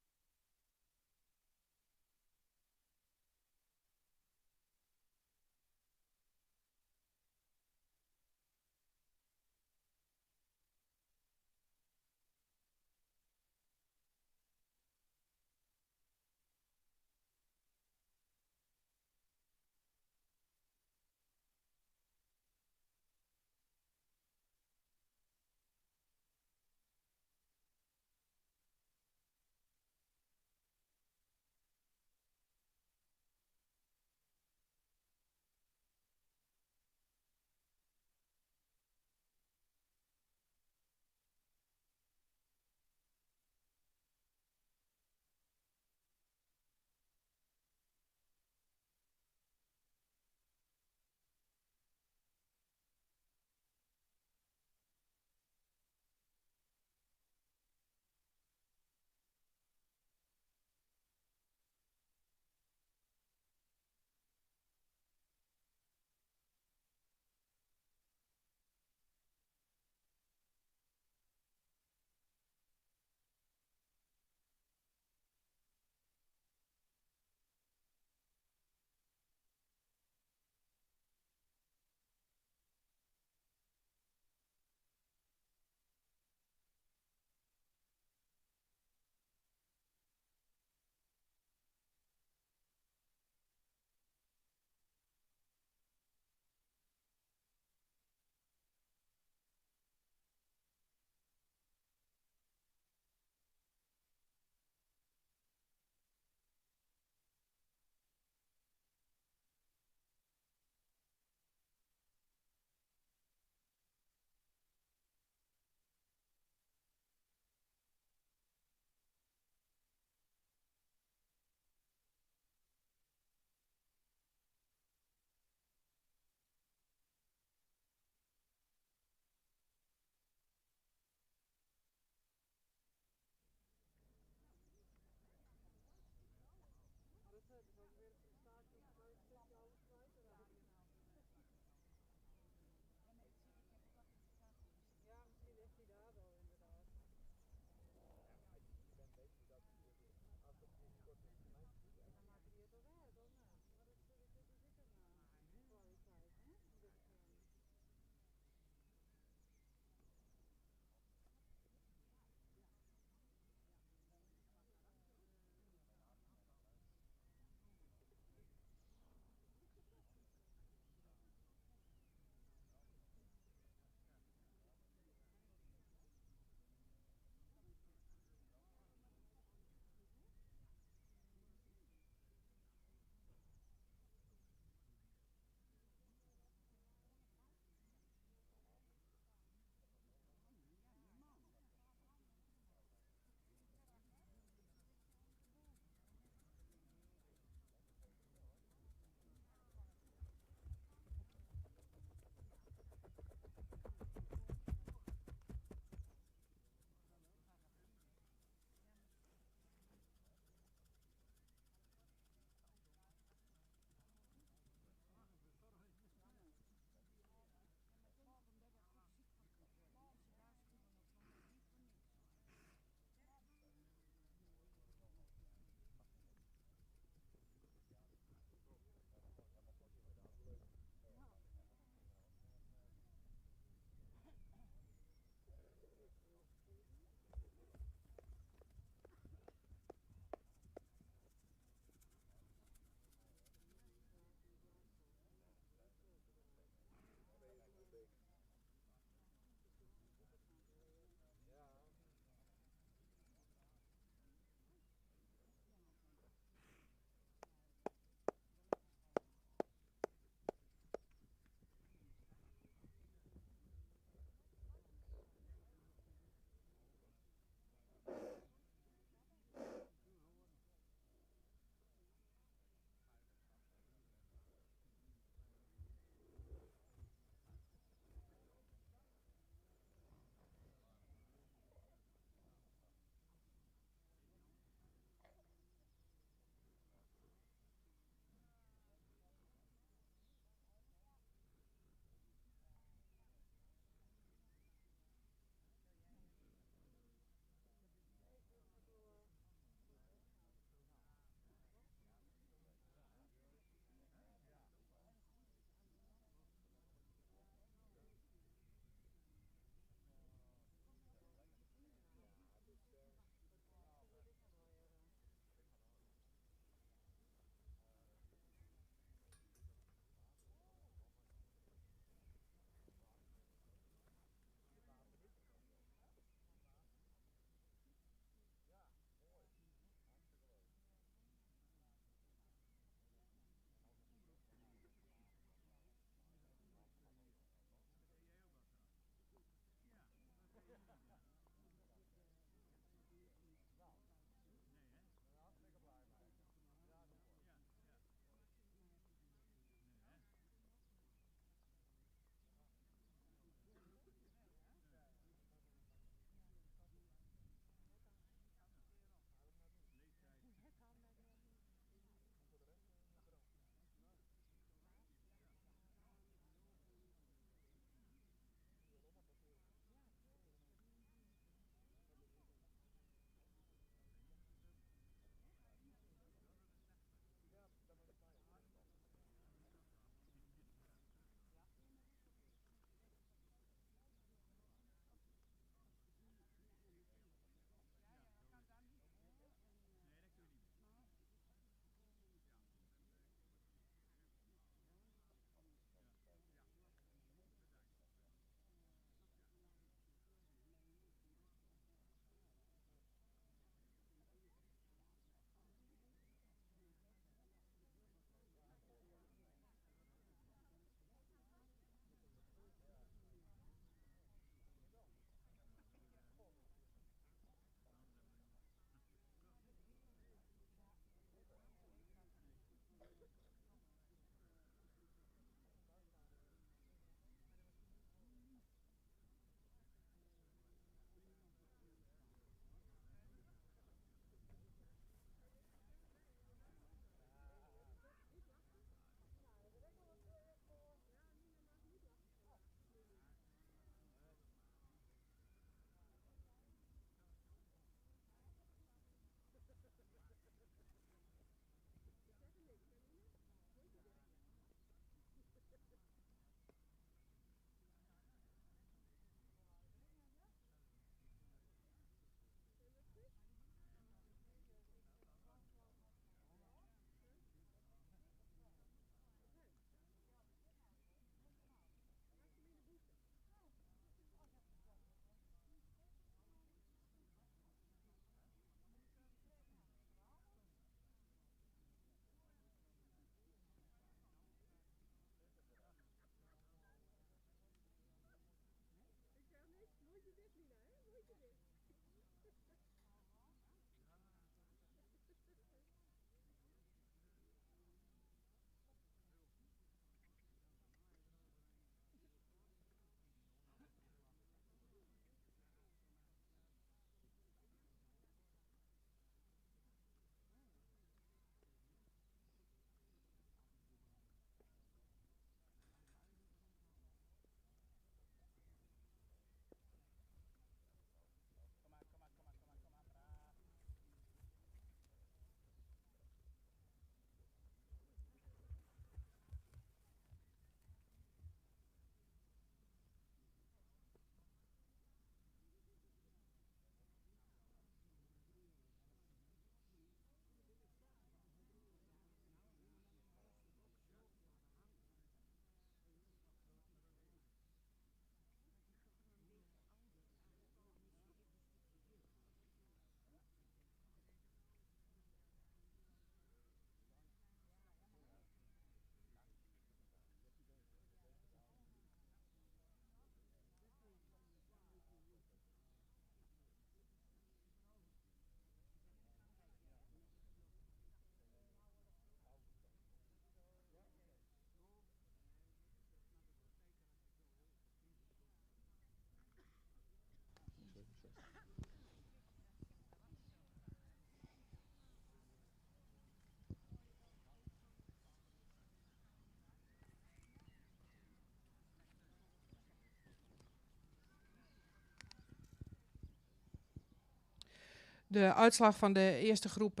De uitslag van de eerste groep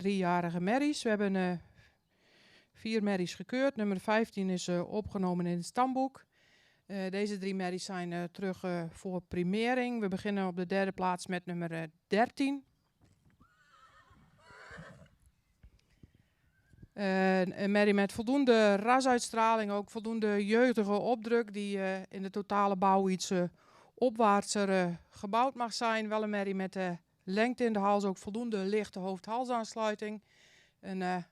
3-jarige merries. We hebben 4 merries gekeurd. Nummer 15 is opgenomen in het stamboek. Deze 3 merries zijn terug voor primering. We beginnen op de 3e plaats met nummer 13. Een merrie met voldoende rasuitstraling, ook voldoende jeugdige opdruk, die in de totale bouw iets opwaartser gebouwd mag zijn. Wel een merrie met lengte in de hals, ook voldoende lichte hoofd-halsaansluiting. Een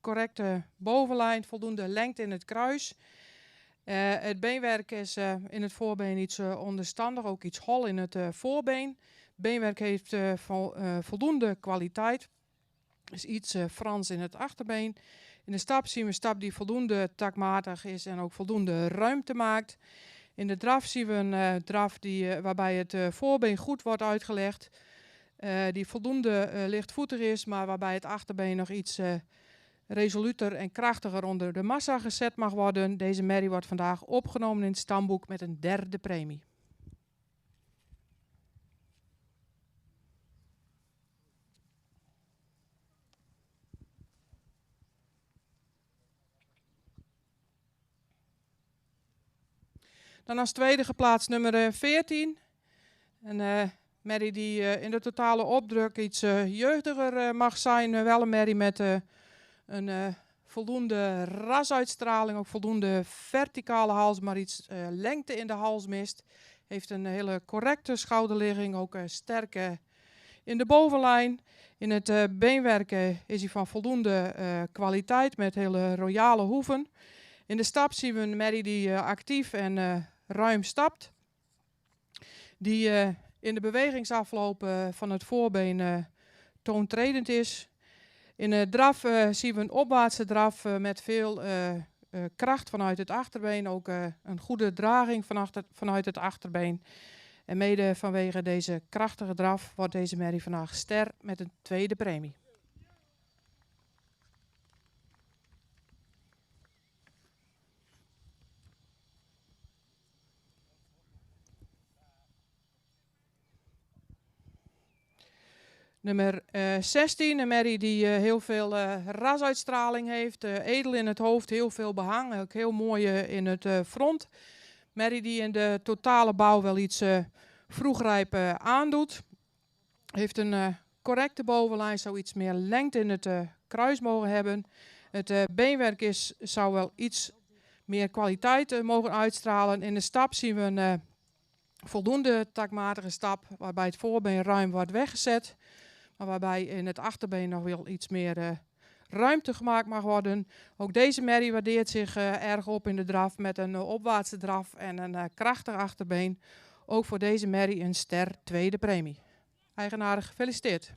correcte bovenlijn, voldoende lengte in het kruis. Het beenwerk is in het voorbeen iets onderstandig, ook iets hol in het voorbeen. Beenwerk heeft voldoende kwaliteit. Is iets Frans in het achterbeen. In de stap zien we een stap die voldoende takmatig is en ook voldoende ruimte maakt. In de draf zien we een draf waarbij het voorbeen goed wordt uitgelegd. Die voldoende lichtvoetig is, maar waarbij het achterbeen nog iets resoluter en krachtiger onder de massa gezet mag worden. Deze merrie wordt vandaag opgenomen in het stamboek met een 3e premie. Dan als tweede geplaatst nummer 14. Een merrie die in de totale opdruk iets jeugdiger mag zijn. Wel een merrie met een voldoende rasuitstraling, ook voldoende verticale hals, maar iets lengte in de hals mist. Heeft een hele correcte schouderligging, ook sterk in de bovenlijn. In het beenwerk is hij van voldoende kwaliteit met hele royale hoeven. In de stap zien we een merrie die actief en ruim stapt. Die in de bewegingsafloop van het voorbeen toontredend is. In de draf zien we een opwaartse draf met veel kracht vanuit het achterbeen. Ook een goede draging vanuit het achterbeen. En mede vanwege deze krachtige draf wordt deze merrie vandaag ster met een 2e premie. Nummer 16, een merrie die heel veel rasuitstraling heeft. Edel in het hoofd, heel veel behang. Ook heel mooi in het front. Merrie die in de totale bouw wel iets vroegrijp aandoet. Heeft een correcte bovenlijn, zou iets meer lengte in het kruis mogen hebben. Het beenwerk zou wel iets meer kwaliteit mogen uitstralen. In de stap zien we een voldoende takmatige stap, waarbij het voorbeen ruim wordt weggezet. Maar waarbij in het achterbeen nog wel iets meer ruimte gemaakt mag worden. Ook deze merrie waardeert zich erg op in de draf met een opwaartse draf en een krachtig achterbeen. Ook voor deze merrie een ster 2e premie. Eigenaar gefeliciteerd.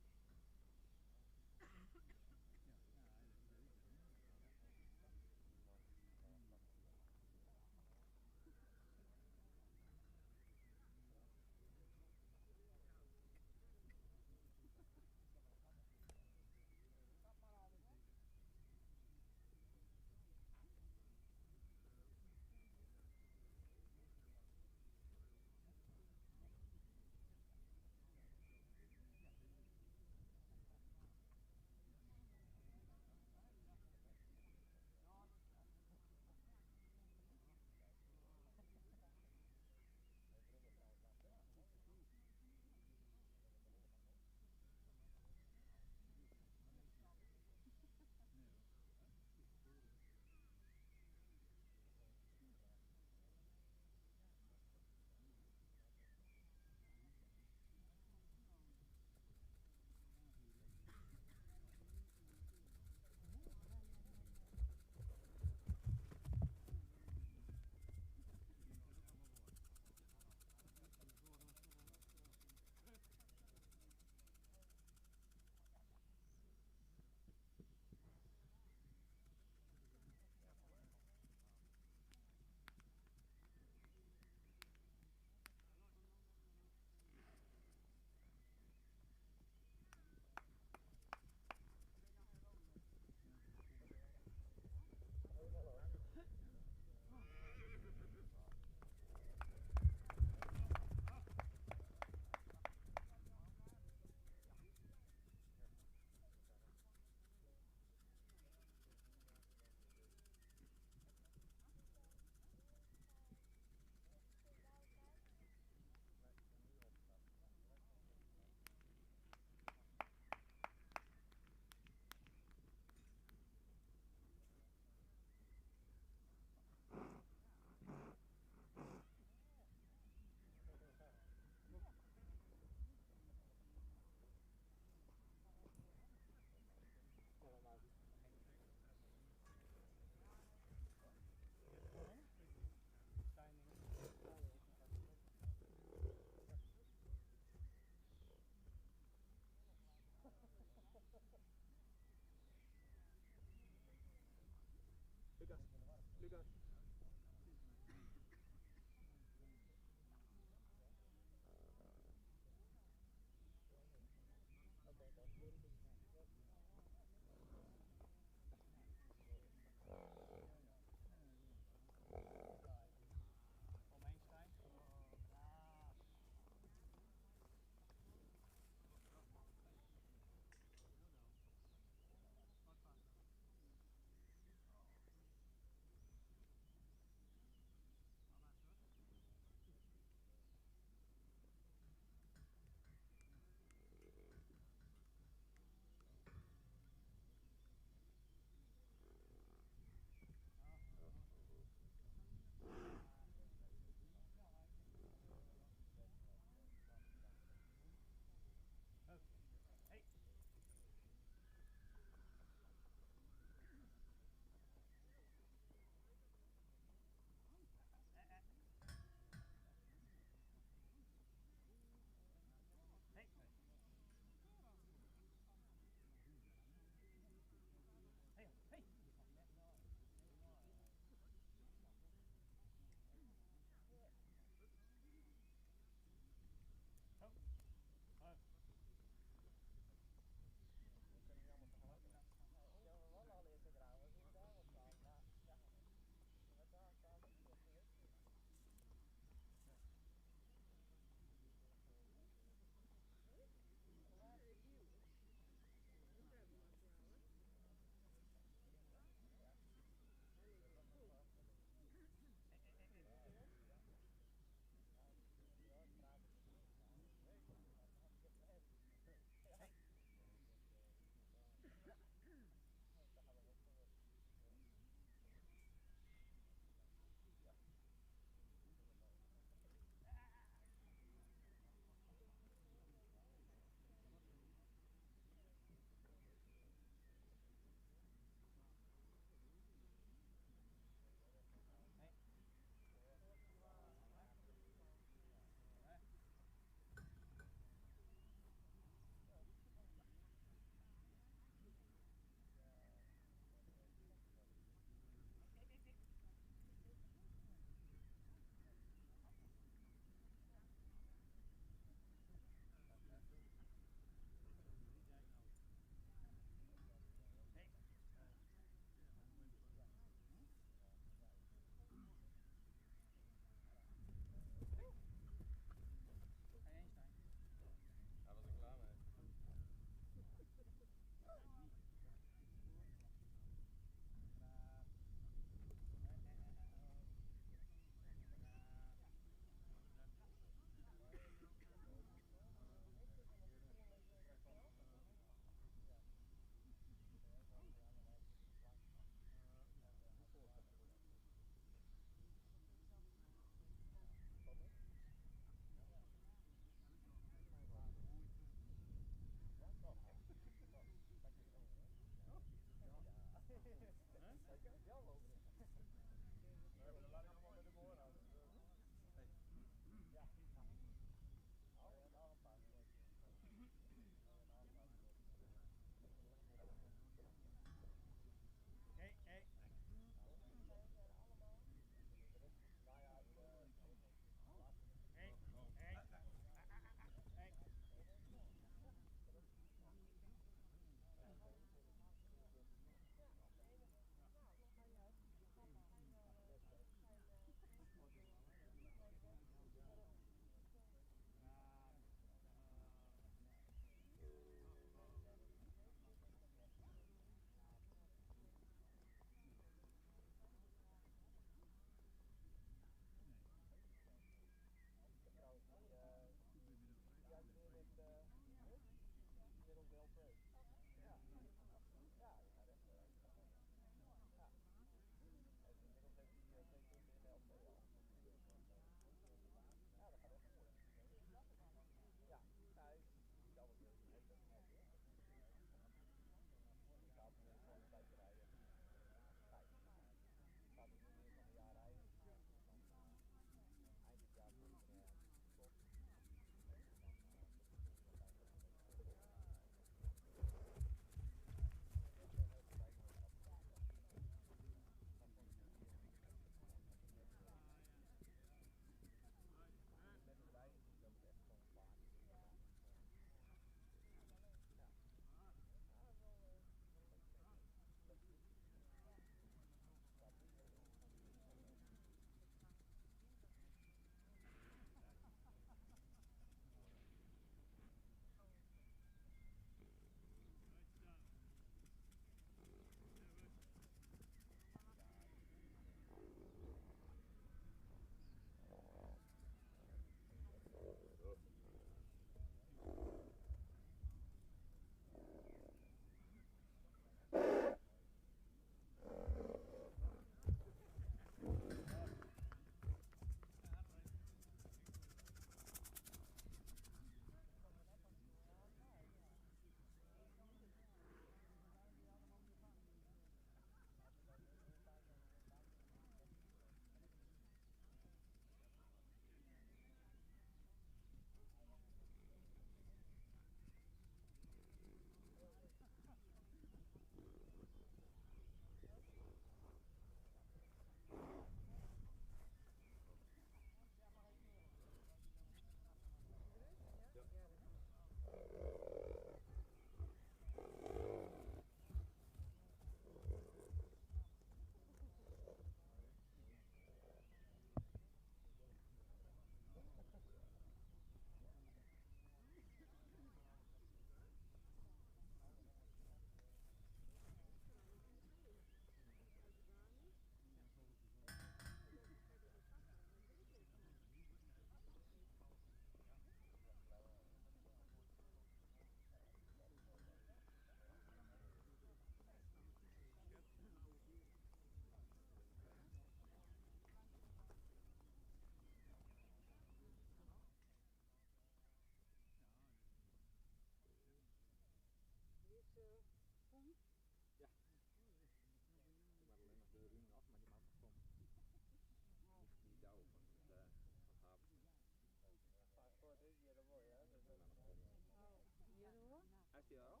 je daar al?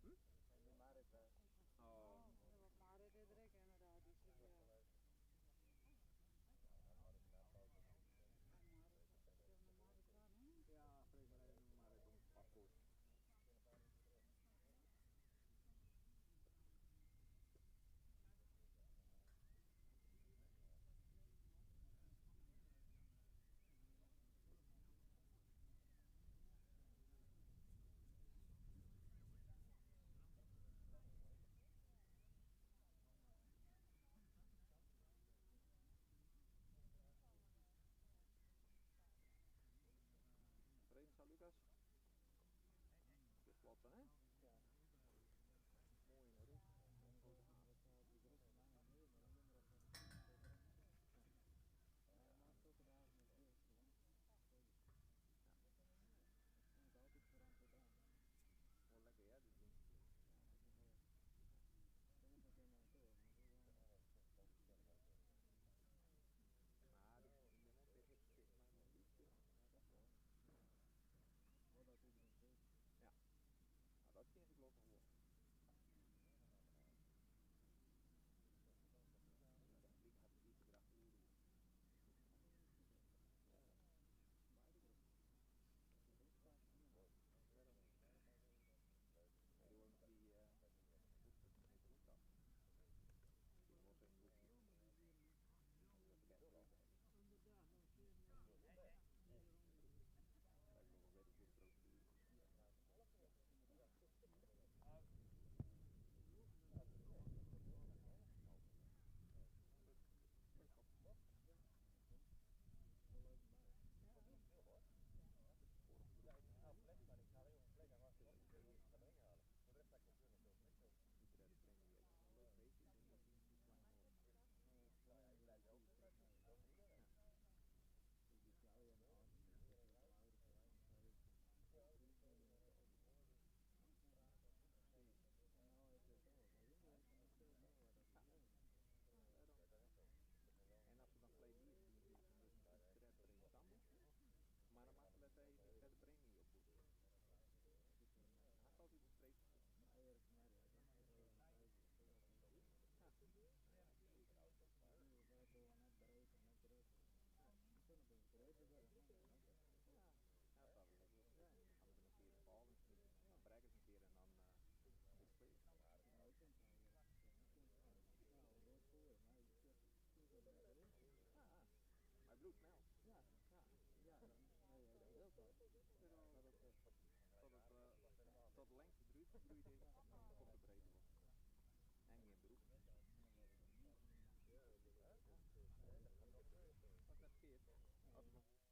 Hm? Oh. Ja, wat maar dit is direct inderdaad. Dus ja. Ja, vrees maar even maar even een paspoort. Vrede zo, Lucas. Dit klopt, hè? Ja. Mooi in de rug. Grote haven. Wel lekker, ja, dit ding. Maar ik ben net tegen mij een beetje. Ja, nou dat vind ik ook nog wel. Ik had het iets gebracht hoe doen. Ja, die wordt die goed af. Die wordt een boekje. Lijkt nog wel weer een goed procedure. En als ze dan gelijk hier doen, dus iets redder in Istanbul. Maar dan mag je dat even verder premie op boeken. Hij had altijd een streep. Ja, dat is lekker. Gaan we er een keer in vallen, dan breken ze een keer en dan is het leeg. Ja, hij bloedt snel. Ja, tot de lengte groeit is, dan komt de breedte wel. En geen broek. Dat is net verkeerd.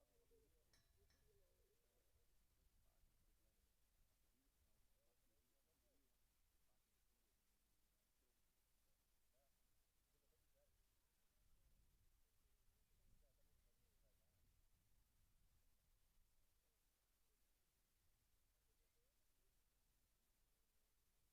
Als we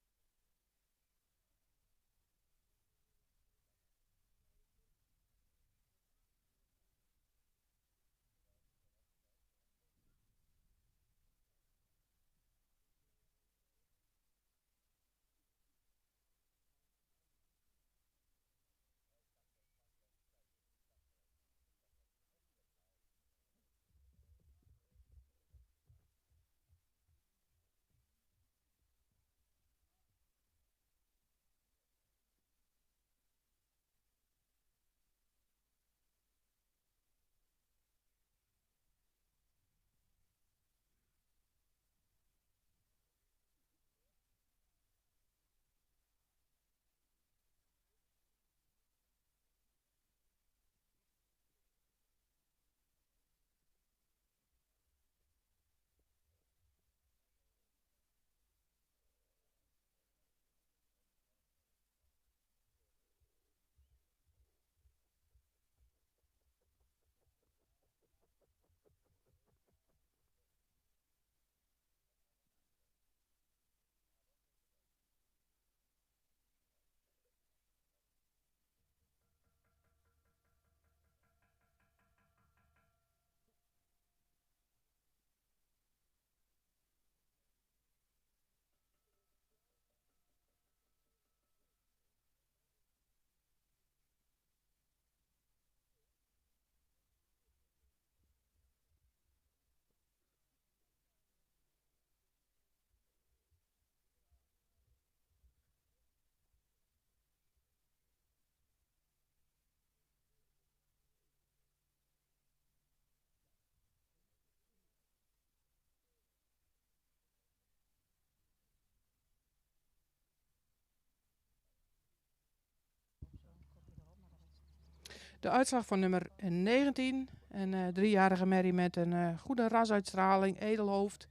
De uitslag van nummer 19. Een 3-jarige merrie met een goede rasuitstraling, edelhoofd.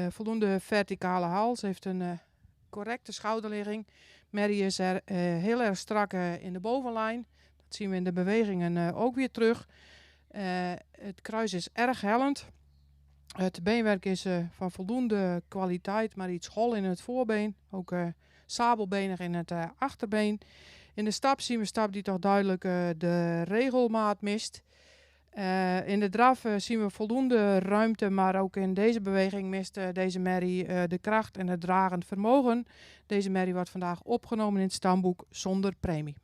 Voldoende verticale hals, heeft een correcte schouderligging. Merrie is er heel erg strak in de bovenlijn. Dat zien we in de bewegingen ook weer terug. Het kruis is erg hellend. Het beenwerk is van voldoende kwaliteit, maar iets hol in het voorbeen. Ook sabelbenig in het achterbeen. In de stap zien we een stap die toch duidelijk de regelmaat mist. In de draf zien we voldoende ruimte, maar ook in deze beweging mist deze merrie de kracht en het dragend vermogen. Deze merrie wordt vandaag opgenomen in het stamboek zonder premie.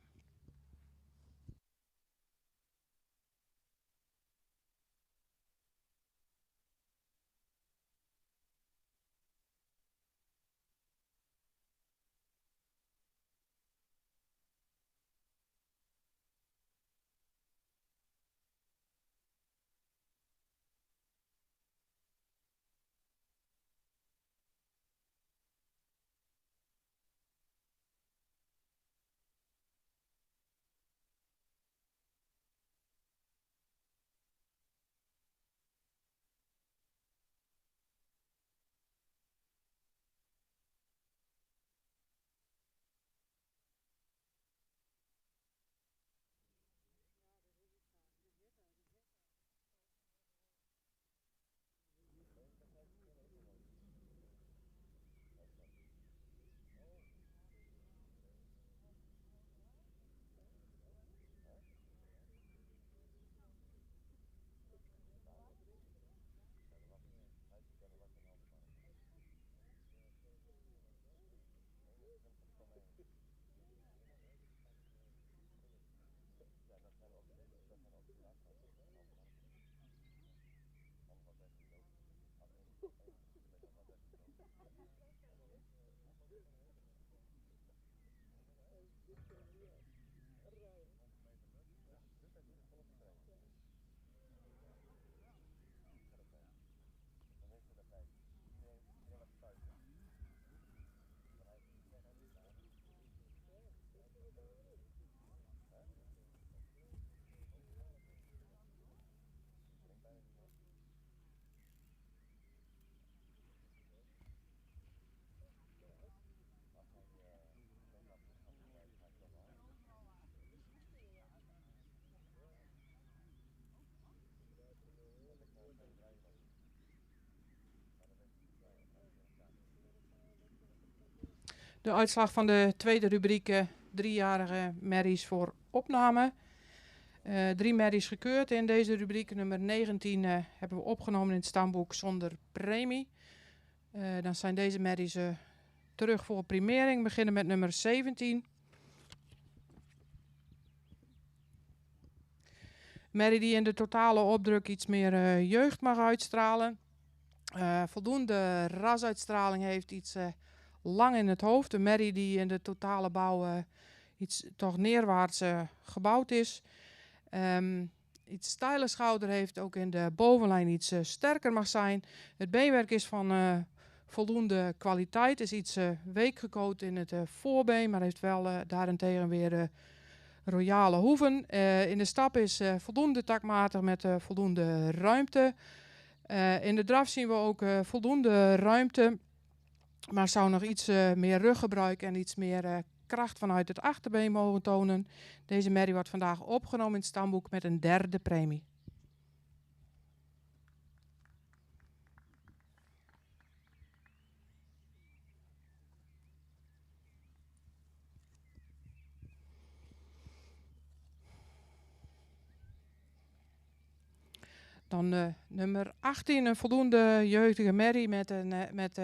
De uitslag van de tweede rubriek 3-jarige merries voor opname. 3 merries gekeurd in deze rubriek. Nummer 19 hebben we opgenomen in het stamboek zonder premie. Dan zijn deze merries terug voor primering. We beginnen met nummer 17. Merrie die in de totale opdruk iets meer jeugd mag uitstralen. Voldoende rasuitstraling heeft, iets lang in het hoofd. Een merrie die in de totale bouw iets toch neerwaarts gebouwd is. Iets steile schouder heeft, ook in de bovenlijn iets sterker mag zijn. Het beenwerk is van voldoende kwaliteit, is iets week gecoat in het voorbeen, maar heeft wel daarentegen weer royale hoeven. In de stap is voldoende takmatig met voldoende ruimte. In de draf zien we ook voldoende ruimte, maar zou nog iets meer ruggebruik en iets meer kracht vanuit het achterbeen mogen tonen. Deze merrie wordt vandaag opgenomen in het stamboek met een 3e premie. Dan nummer 18, een voldoende jeugdige merrie met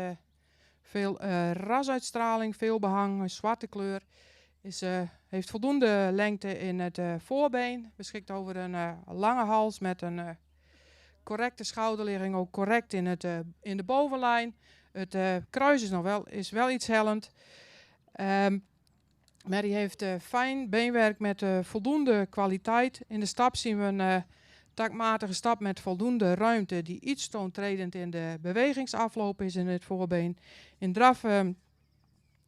veel rasuitstraling, veel behang, een zwarte kleur. Heeft voldoende lengte in het voorbeen, beschikt over een lange hals met een correcte schouderligging, ook correct in de bovenlijn. Het kruis is wel iets hellend. Merrie heeft fijn beenwerk met voldoende kwaliteit. In de stap zien we een takmatige stap met voldoende ruimte die iets toontredend in de bewegingsafloop is in het voorbeen. In draf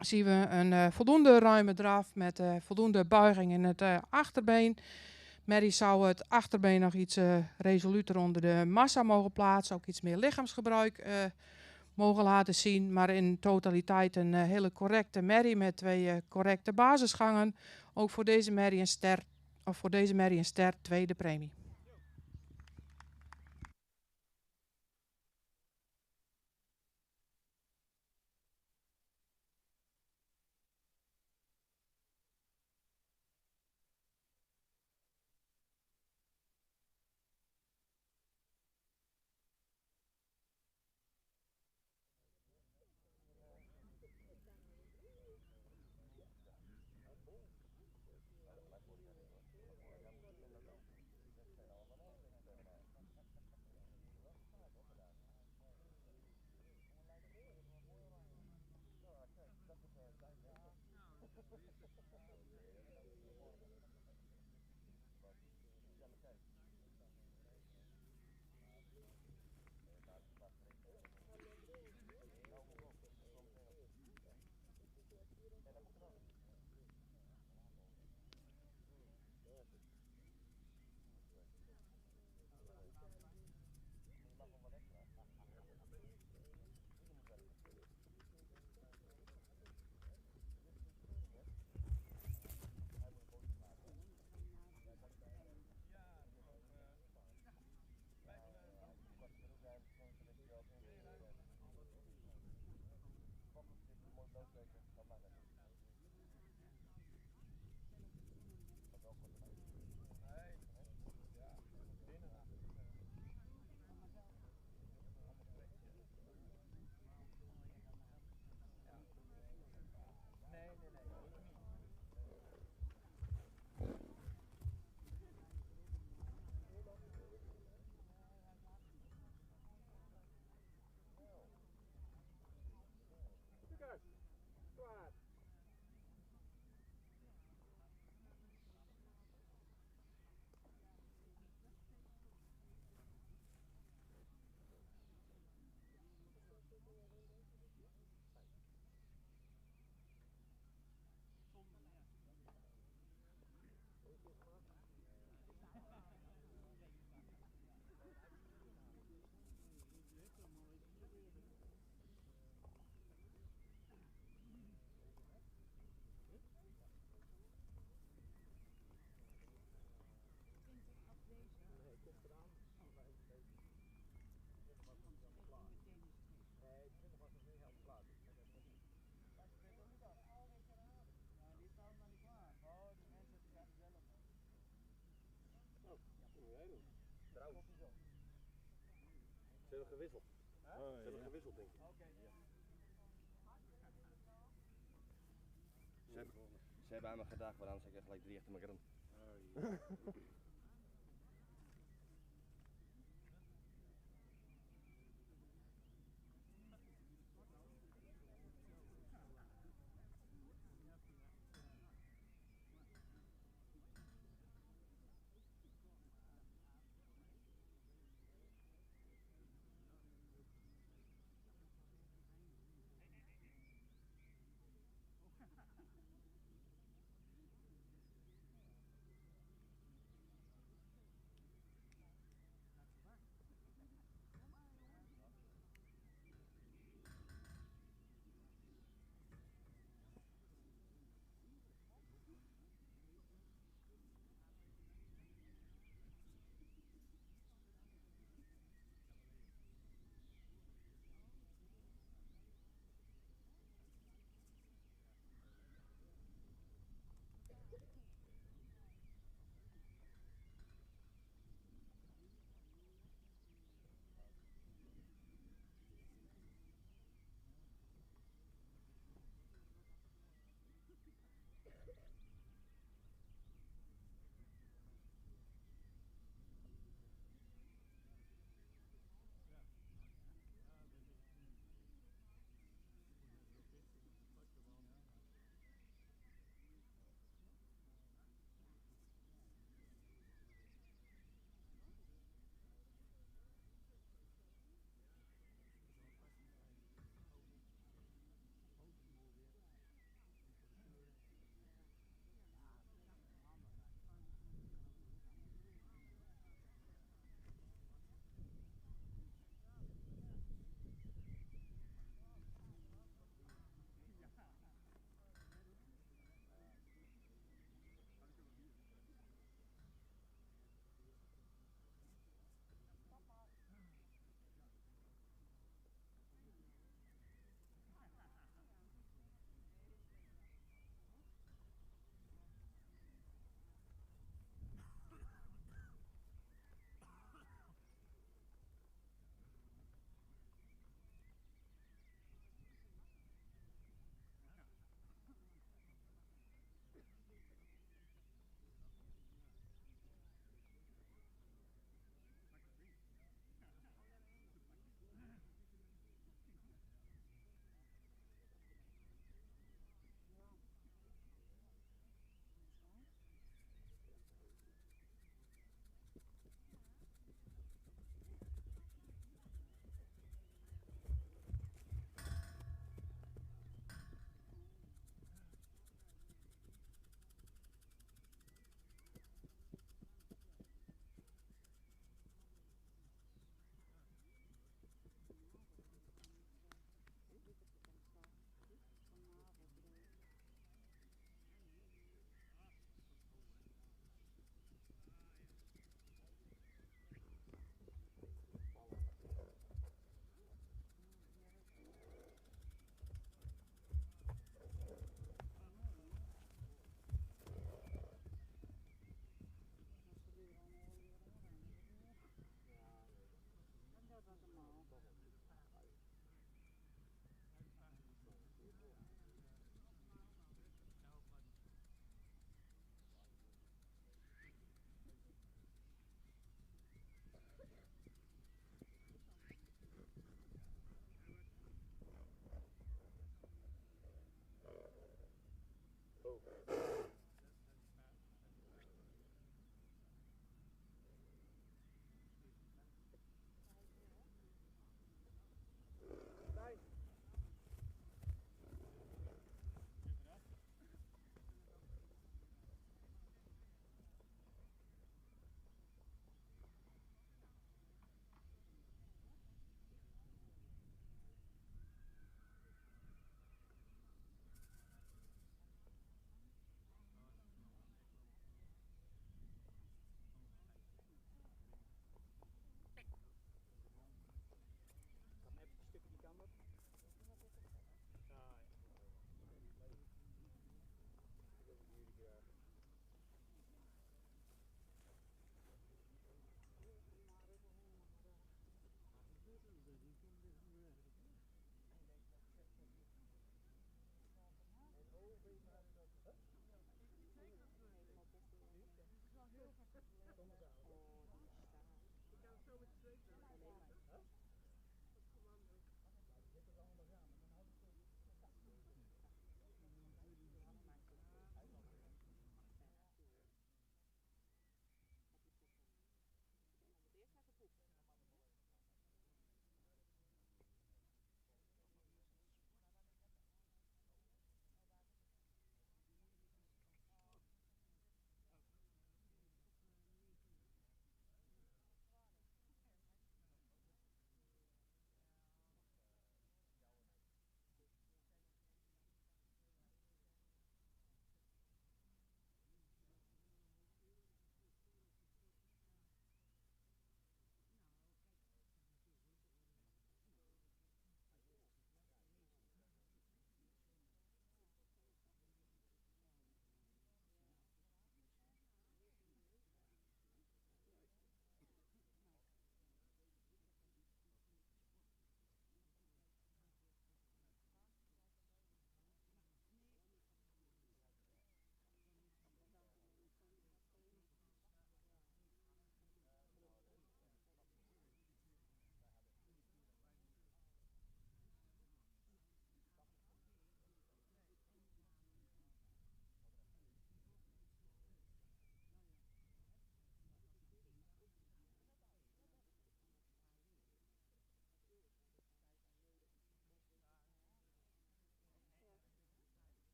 zien we een voldoende ruime draf met voldoende buiging in het achterbeen. Mary zou het achterbeen nog iets resoluter onder de massa mogen plaatsen. Ook iets meer lichaamsgebruik mogen laten zien. Maar in totaliteit een hele correcte Mary met 2 correcte basisgangen. Ook voor deze Mary een ster, tweede premie. Ze hebben gewisseld. Ze hebben gewisseld, denk ik. Ze hebben aan me gedacht, maar dan zeg ik gelijk 3 achter elkaar.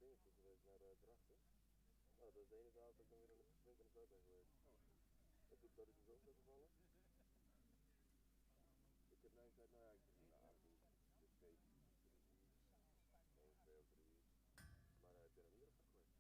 dingetjes geweest naar Drachten. Nou, dat is de ene avond dat ik dan weer aan het sprinten en ben geweest. En toen dat is dus ook zo gevallen. Ik heb nou gezegd, nou ja, ik heb een avond, dus 2, 2 of 3. Maar ik ben er niet op geweest.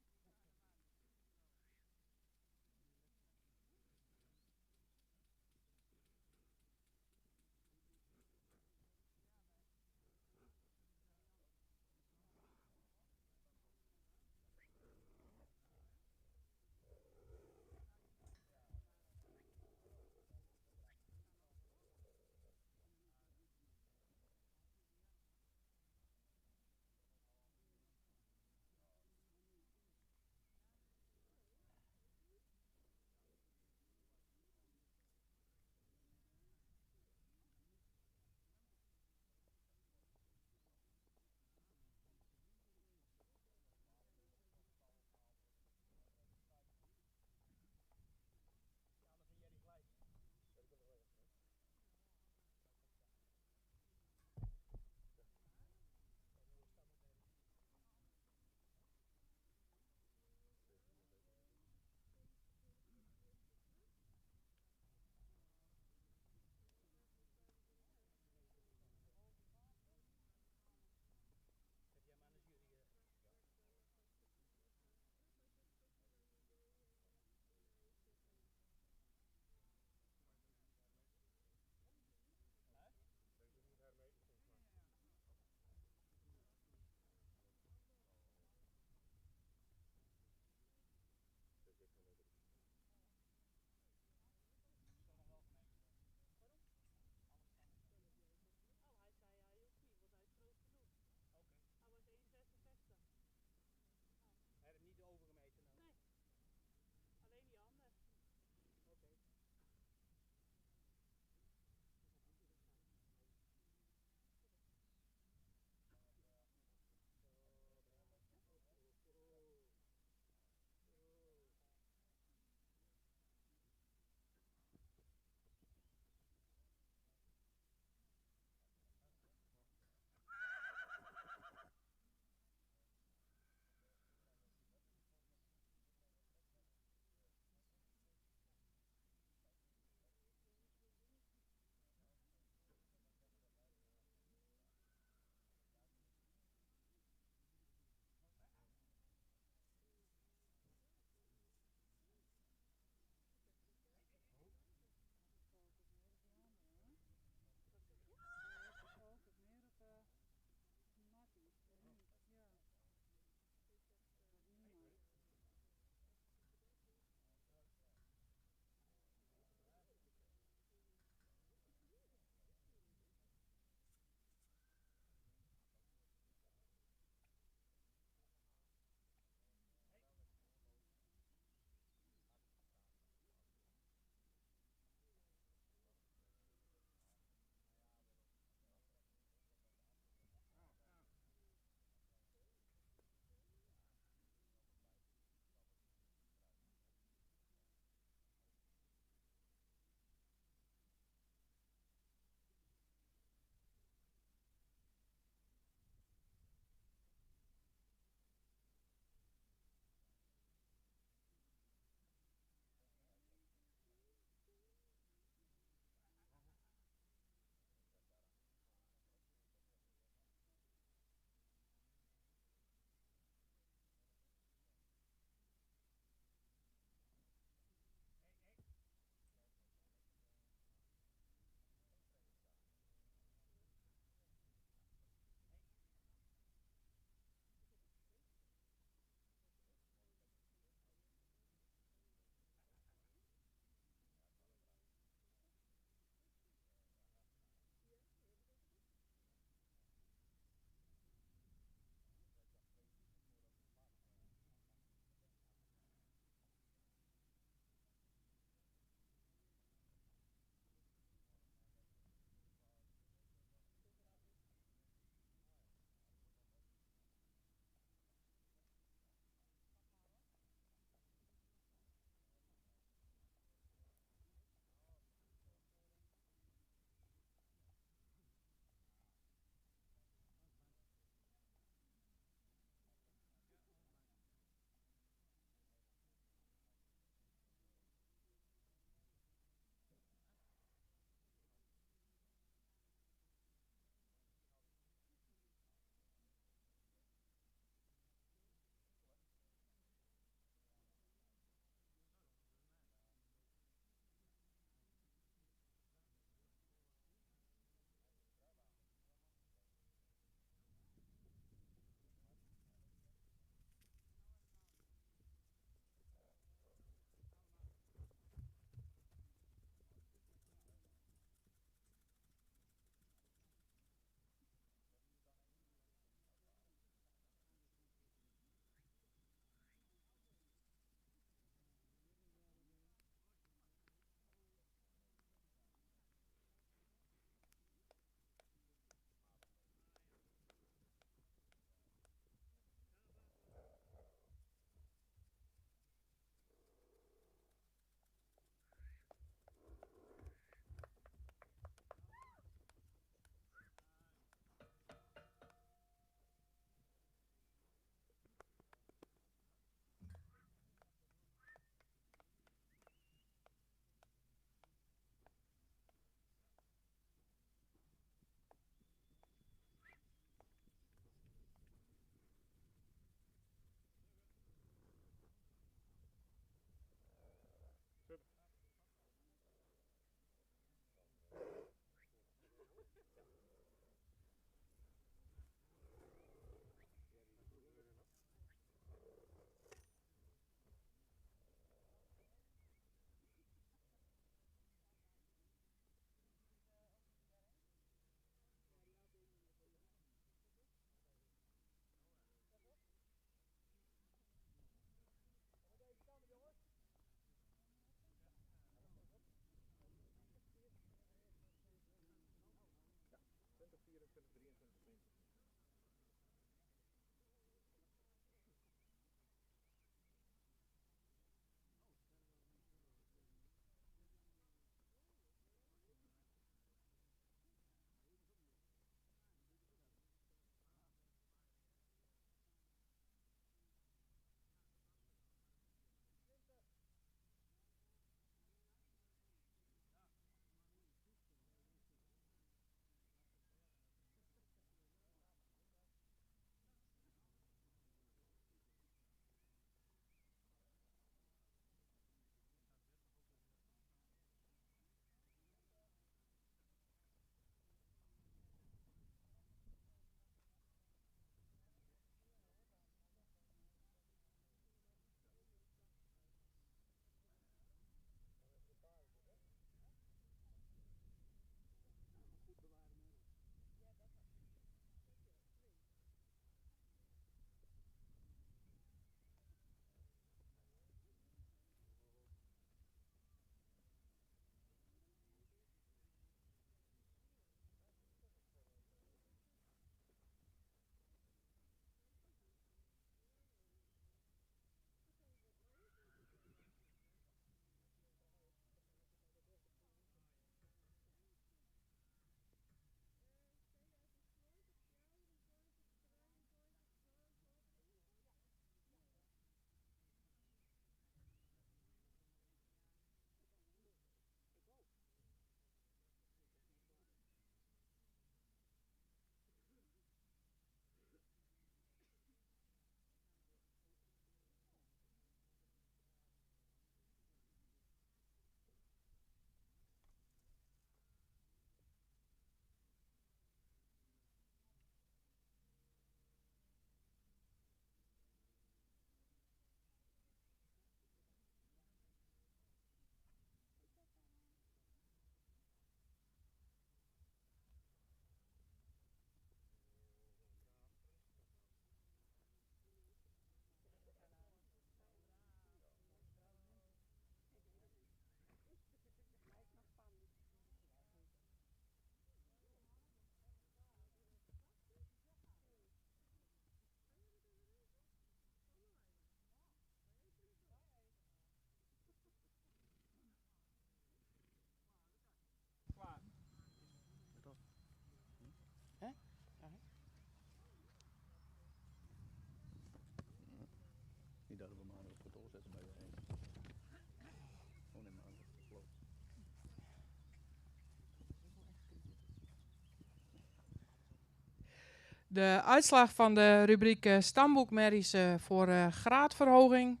De uitslag van de rubriek stamboekmerries voor graadverhoging.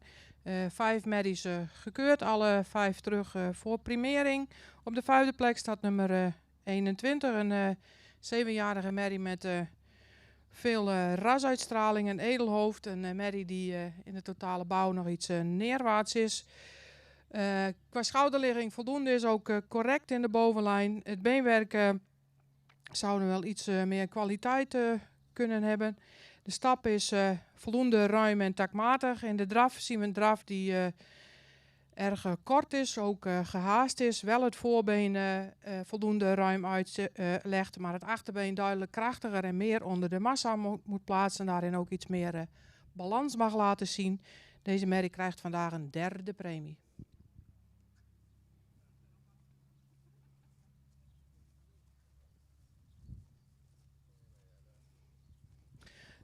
5 merries gekeurd, alle 5 terug voor primering. Op de 5e plek staat nummer 21, een 7-jarige merrie met veel rasuitstraling, een edelhoofd. Een merrie die in de totale bouw nog iets neerwaarts is. Qua schouderligging voldoende is ook correct in de bovenlijn. Het beenwerk zou wel iets meer kwaliteit kunnen hebben. De stap is voldoende ruim en takmatig. In de draf zien we een draf die erg kort is, ook gehaast is. Wel het voorbeen voldoende ruim uitlegt, maar het achterbeen duidelijk krachtiger en meer onder de massa moet plaatsen. Daarin ook iets meer balans mag laten zien. Deze merrie krijgt vandaag een 3e premie.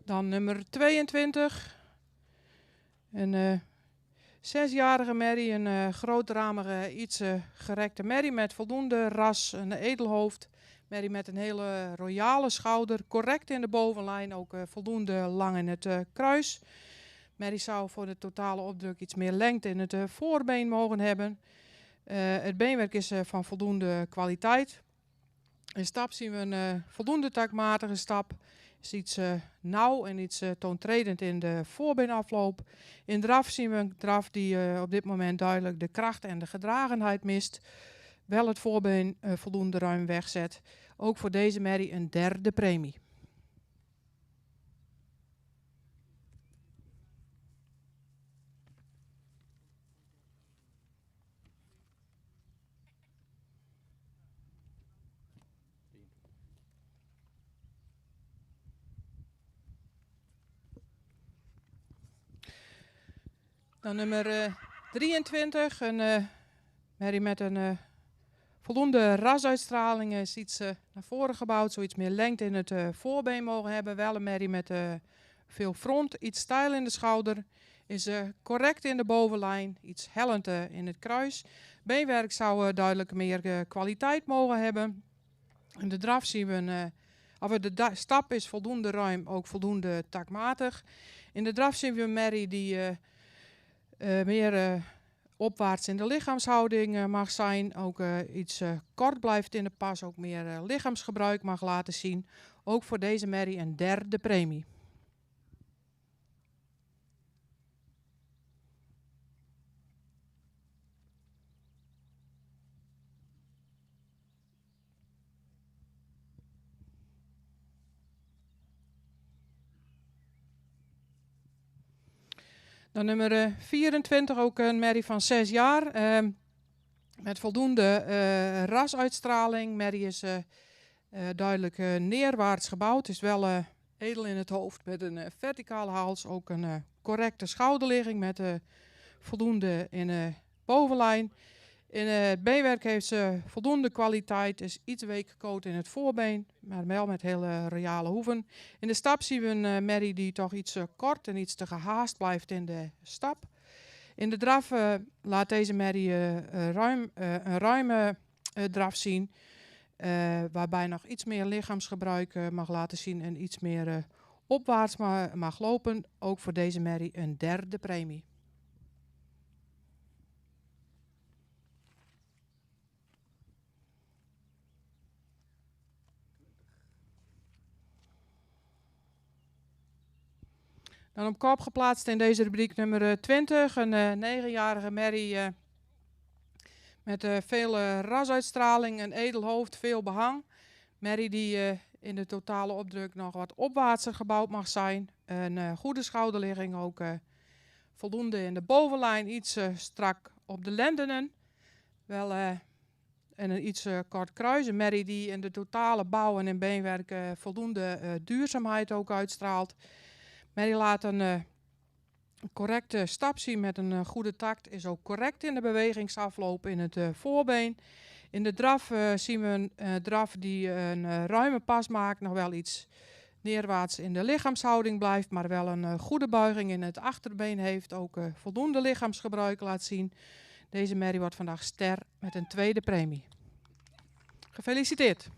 Dan nummer 22. Een 6-jarige merrie, een grootramige, iets gerekte merrie met voldoende ras, een edelhoofd. Merrie met een hele royale schouder, correct in de bovenlijn, ook voldoende lang in het kruis. Merrie zou voor de totale opdruk iets meer lengte in het voorbeen mogen hebben. Het beenwerk is van voldoende kwaliteit. In stap zien we een voldoende takmatige stap. Is iets nauw en iets toontredend in de voorbeenafloop. In draf zien we een draf die op dit moment duidelijk de kracht en de gedragenheid mist. Wel het voorbeen voldoende ruim wegzet. Ook voor deze merrie een 3e premie. Dan nummer 23, een merrie met een voldoende rasuitstraling. Is iets naar voren gebouwd, zoiets meer lengte in het voorbeen mogen hebben. Wel een merrie met veel front, iets stijl in de schouder. Is correct in de bovenlijn, iets hellend in het kruis. Beenwerk zou duidelijk meer kwaliteit mogen hebben. In de draf zien we de stap is voldoende ruim, ook voldoende takmatig. In de draf zien we een merrie die meer opwaarts in de lichaamshouding mag zijn. Ook iets kort blijft in de pas. Ook meer lichaamsgebruik mag laten zien. Ook voor deze merrie een 3e premie. Dan nummer 24, ook een merrie van 6 jaar. Met voldoende rasuitstraling. Merrie is duidelijk neerwaarts gebouwd. Is wel edel in het hoofd met een verticale hals. Ook een correcte schouderligging met voldoende in de bovenlijn. In het beenwerk heeft ze voldoende kwaliteit. Is iets week gekoot in het voorbeen, maar wel met hele royale hoeven. In de stap zien we een merrie die toch iets kort en iets te gehaast blijft in de stap. In de draf laat deze merrie een ruime draf zien. Waarbij nog iets meer lichaamsgebruik mag laten zien en iets meer opwaarts mag lopen. Ook voor deze merrie een 3e premie. Dan op kop geplaatst in deze rubriek nummer 20. Een 9-jarige merrie met veel rasuitstraling, een edel hoofd, veel behang. Merrie die in de totale opdruk nog wat opwaartser gebouwd mag zijn. Een goede schouderligging, ook voldoende in de bovenlijn, iets strak op de lendenen. Wel en een iets kort kruis. Een merrie die in de totale bouw en in beenwerk voldoende duurzaamheid ook uitstraalt. Merrie laat een correcte stap zien met een goede takt. Is ook correct in de bewegingsafloop in het voorbeen. In de draf zien we een draf die een ruime pas maakt. Nog wel iets neerwaarts in de lichaamshouding blijft. Maar wel een goede buiging in het achterbeen heeft. Ook voldoende lichaamsgebruik laat zien. Deze merrie wordt vandaag ster met een 2e premie. Gefeliciteerd.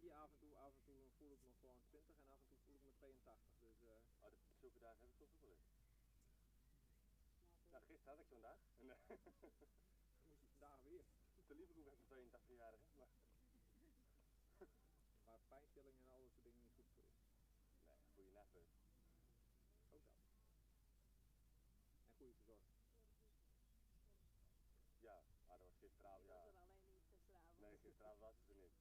beetje af en toe voel ik me gewoon 20 en af en toe voel ik me 82. Dus, zulke dagen heb ik soms ook wel eens. Nou, gisteren had ik zo'n dag. En moest je vandaag weer. Te liever ben ik een 82-jarige. Maar pijnstillingen en al dat soort dingen niet goed voor is. Nee, goede nachtrust. Ook dat. En goede verzorging. Ja, maar dat was gisteravond. Ja. Dat er alleen niet gisteravond. Nee, gisteravond was het er niet.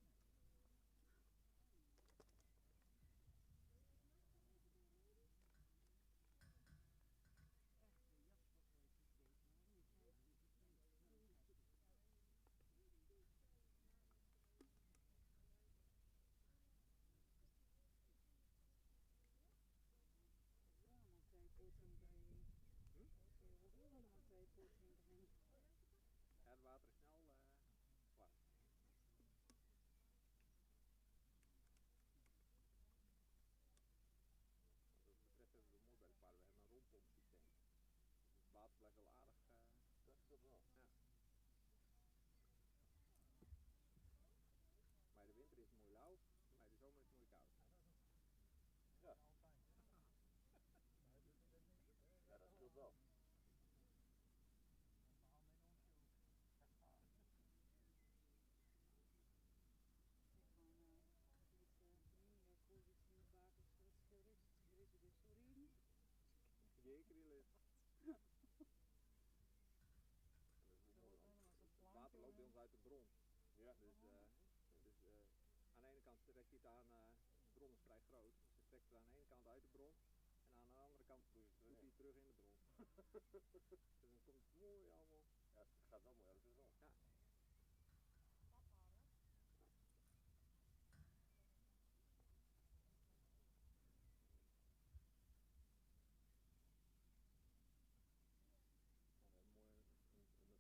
Ja, het water is snel warm. Wat dat betreft hebben we mooi bij de paarden. We hebben een rondpompsysteem. Dus het water blijft wel aardig. Dat is toch wel. Ja. Maar de winter is het mooi lauw, maar de zomer is het mooi koud. Ja. Ja, dat scheelt wel. Jekerielis. Het water loopt bij ons uit de bron. Ja. Dus aan de ene kant trekt hij het aan, de bron is vrij groot. Dus hij trekt het aan de ene kant uit de bron. En aan de andere kant doet hij het terug in de bron. Dus dan komt het mooi allemaal. Ja, het gaat wel mooi uit de bron. Ja.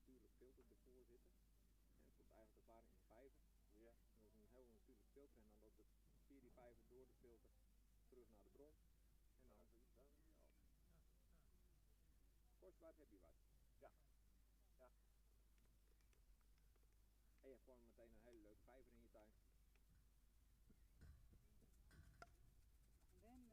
Een natuurlijk filter ervoor zitten. En het komt eigenlijk als het ware in de vijver. Ja. Dat is een heel natuurlijk filter en dan loopt het via die vijver door de filter terug naar de bron. En dan kost wat, heb je wat. Ja. Ja. En je hebt gewoon meteen een hele leuke vijver in je tuin. Ja, mooi paard.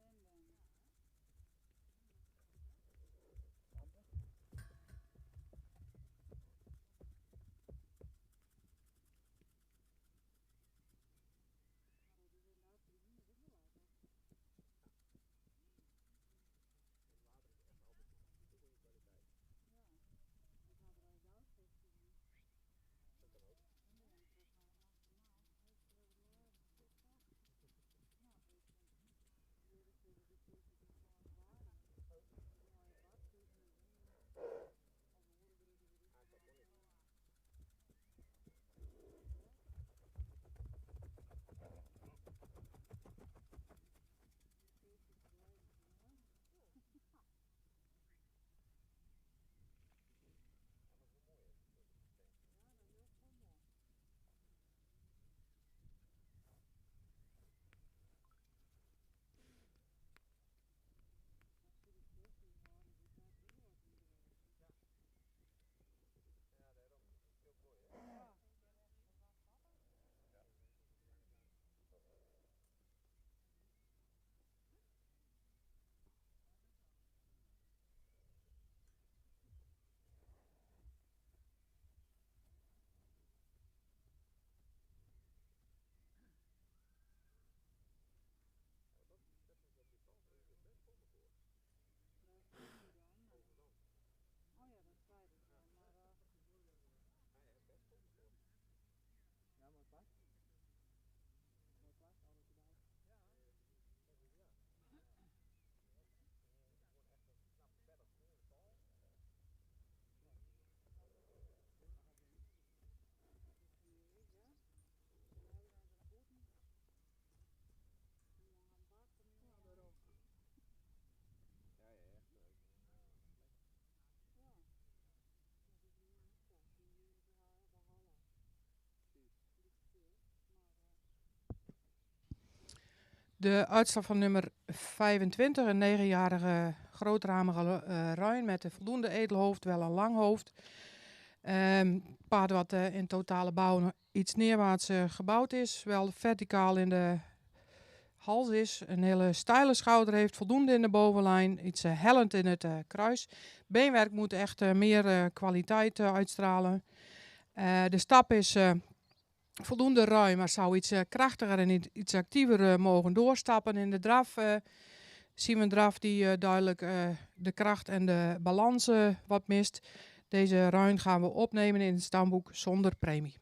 Mooi paard, alles erbij. Ja, ja, echt leuk. De uitslag van nummer 25, een 9-jarige grootramige ruin met een voldoende edelhoofd, wel een lang hoofd. Paard wat in totale bouw iets neerwaarts gebouwd is. Wel verticaal in de hals is. Een hele steile schouder heeft. Voldoende in de bovenlijn. Iets hellend in het kruis. Beenwerk moet echt meer kwaliteit uitstralen. De stap is voldoende ruim. Maar zou iets krachtiger en iets actiever mogen doorstappen. In de draf zien we een draf die duidelijk de kracht en de balans wat mist. Deze ruin gaan we opnemen in het stamboek zonder premie.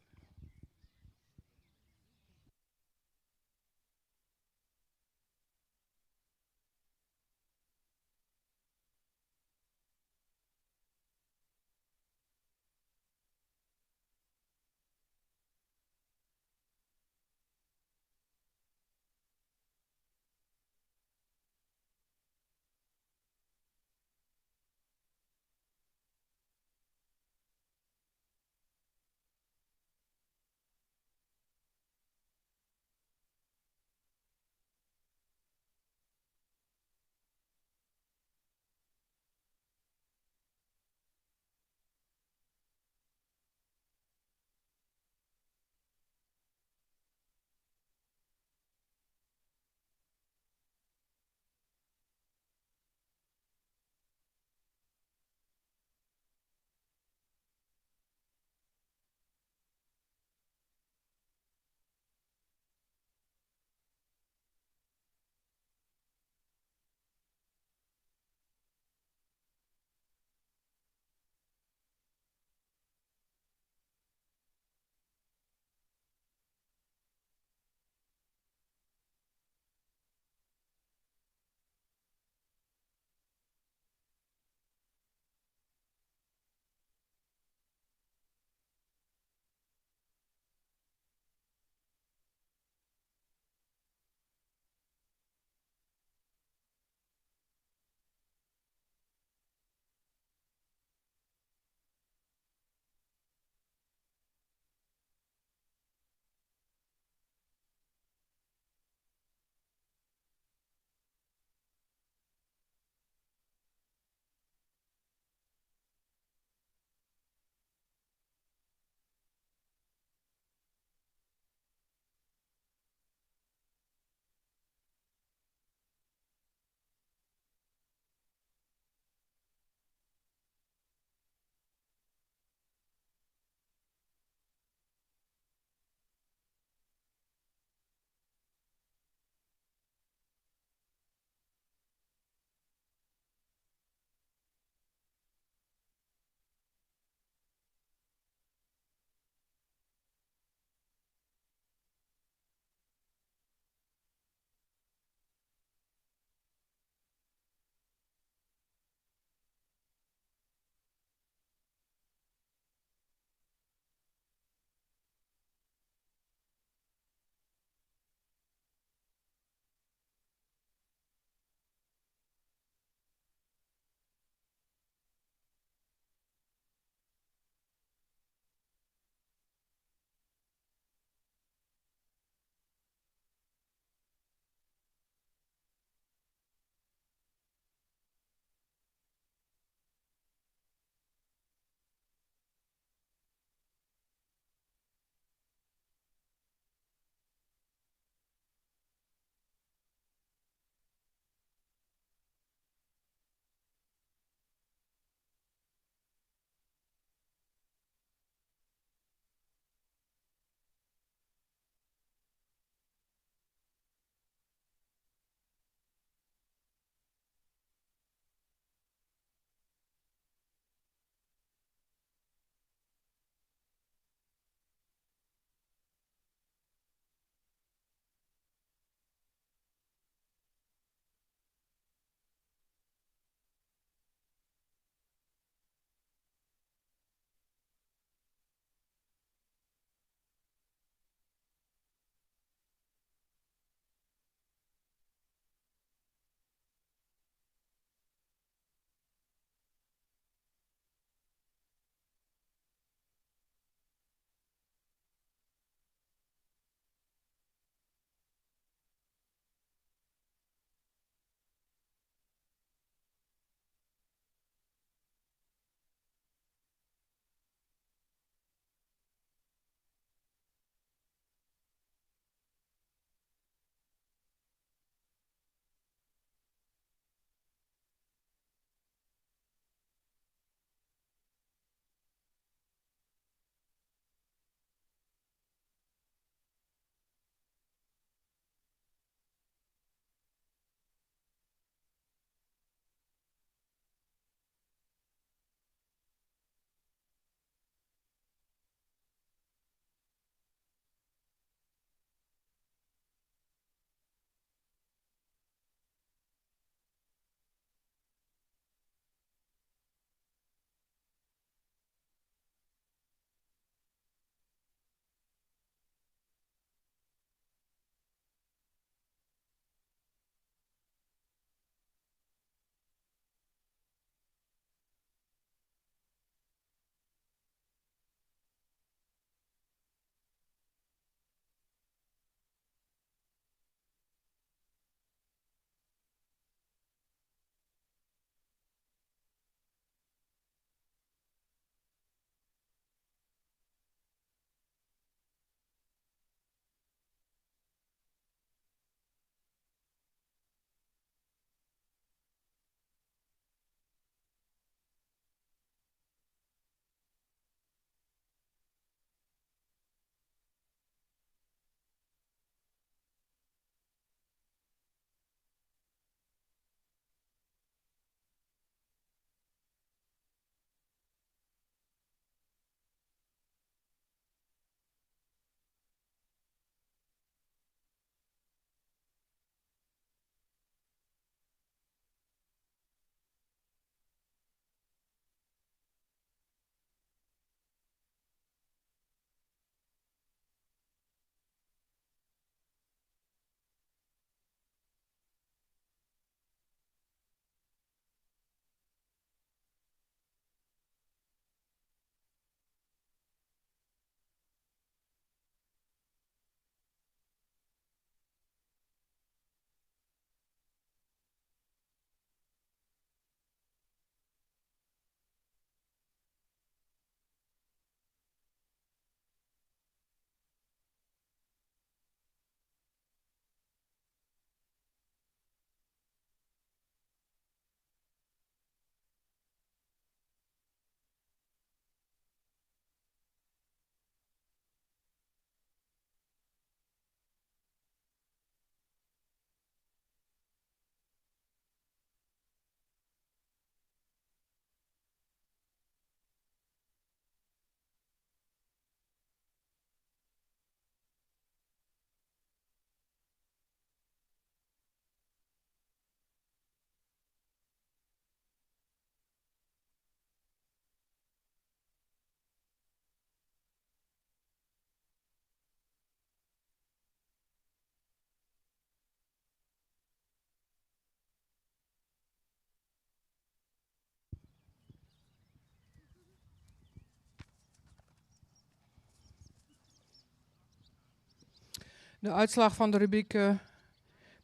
De uitslag van de rubriek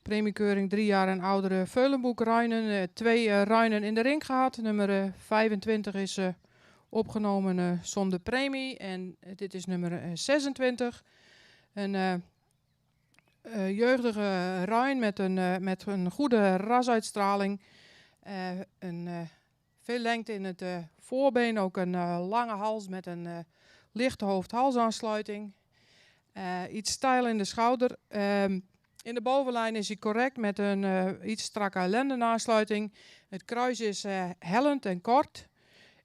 premiekeuring 3 jaar en oudere Veulenboek Ruinen. 2 ruinen in de ring gehad. Nummer 25 is opgenomen zonder premie. En dit is nummer 26. Een jeugdige ruin met een goede rasuitstraling. Veel lengte in het voorbeen. Ook een lange hals met een lichte hoofd-halsaansluiting. Iets stijl in de schouder. In de bovenlijn is hij correct met een iets strakke lendenaansluiting. Het kruis is hellend en kort.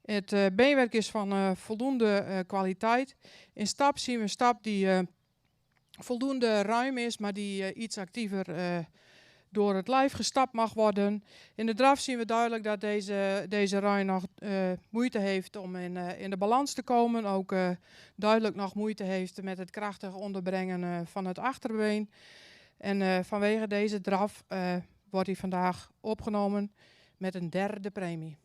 Het beenwerk is van voldoende kwaliteit. In stap zien we een stap die voldoende ruim is, maar die iets actiever door het lijf gestapt mag worden. In de draf zien we duidelijk dat deze ruin nog moeite heeft om in de balans te komen. Ook duidelijk nog moeite heeft met het krachtig onderbrengen van het achterbeen. En vanwege deze draf wordt hij vandaag opgenomen met een 3e premie.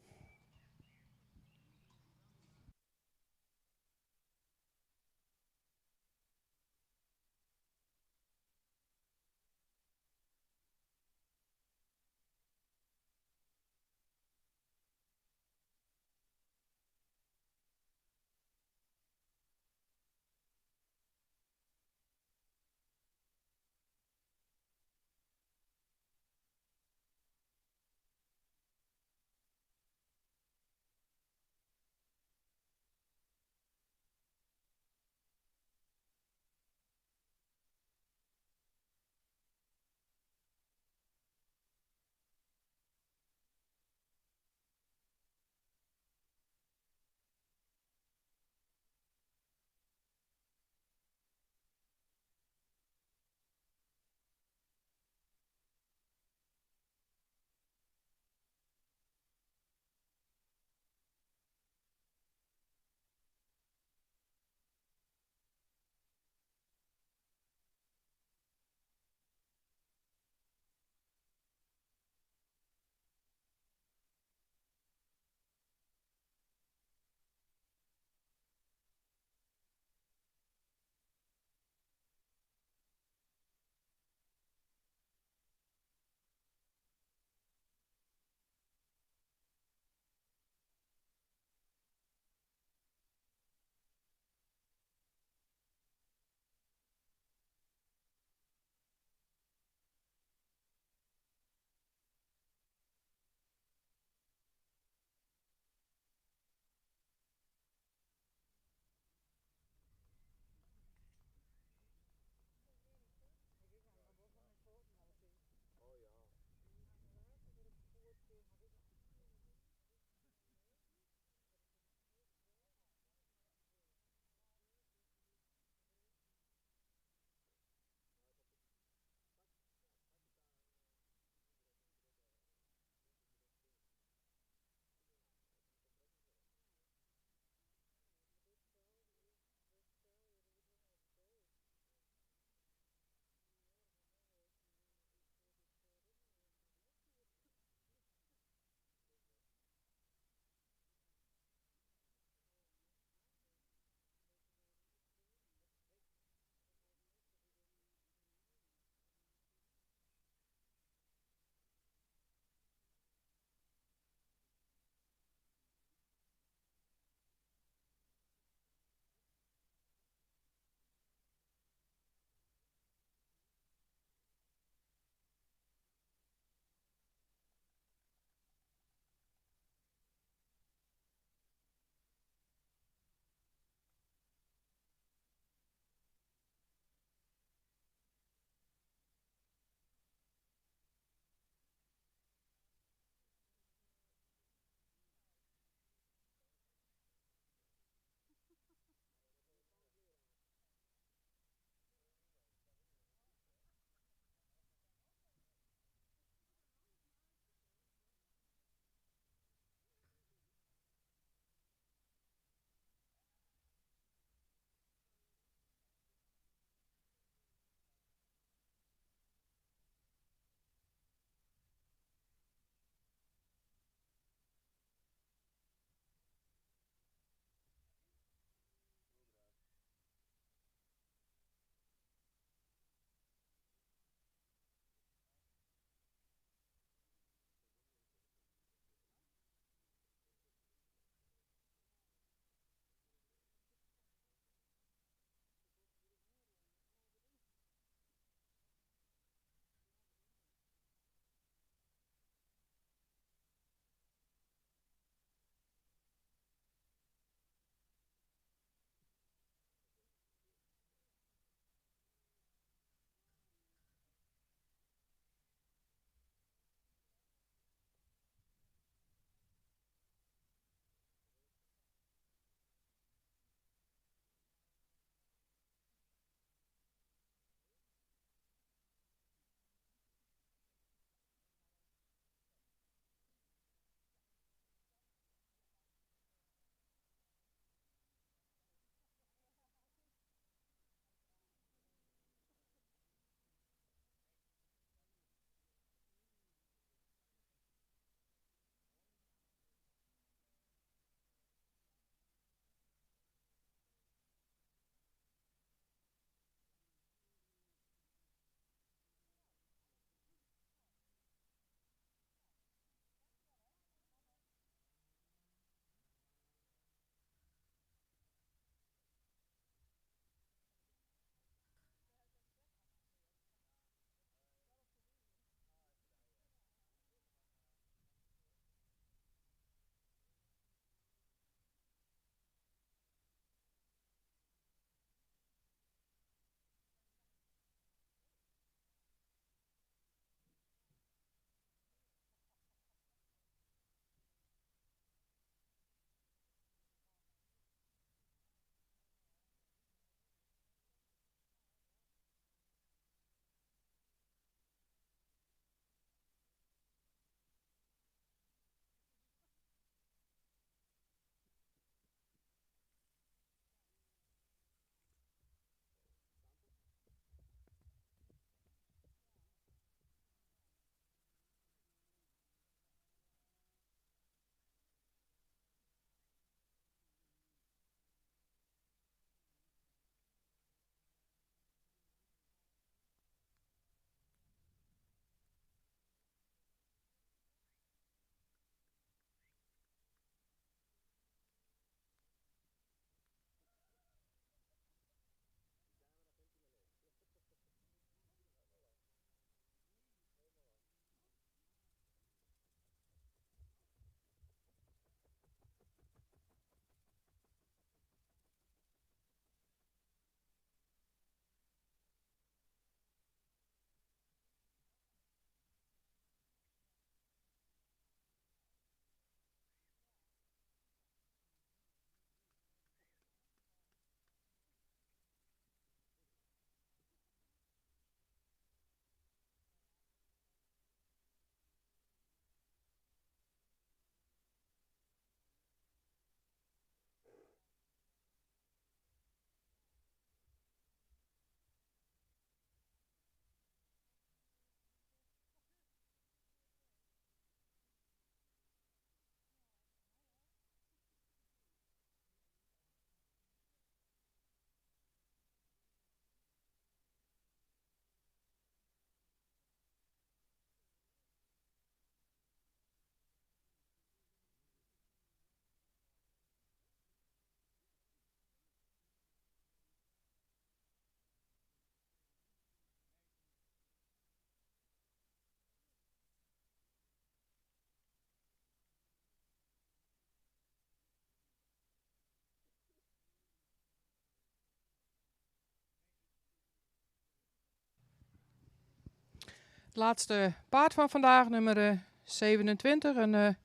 laatste paard van vandaag, nummer 27. Een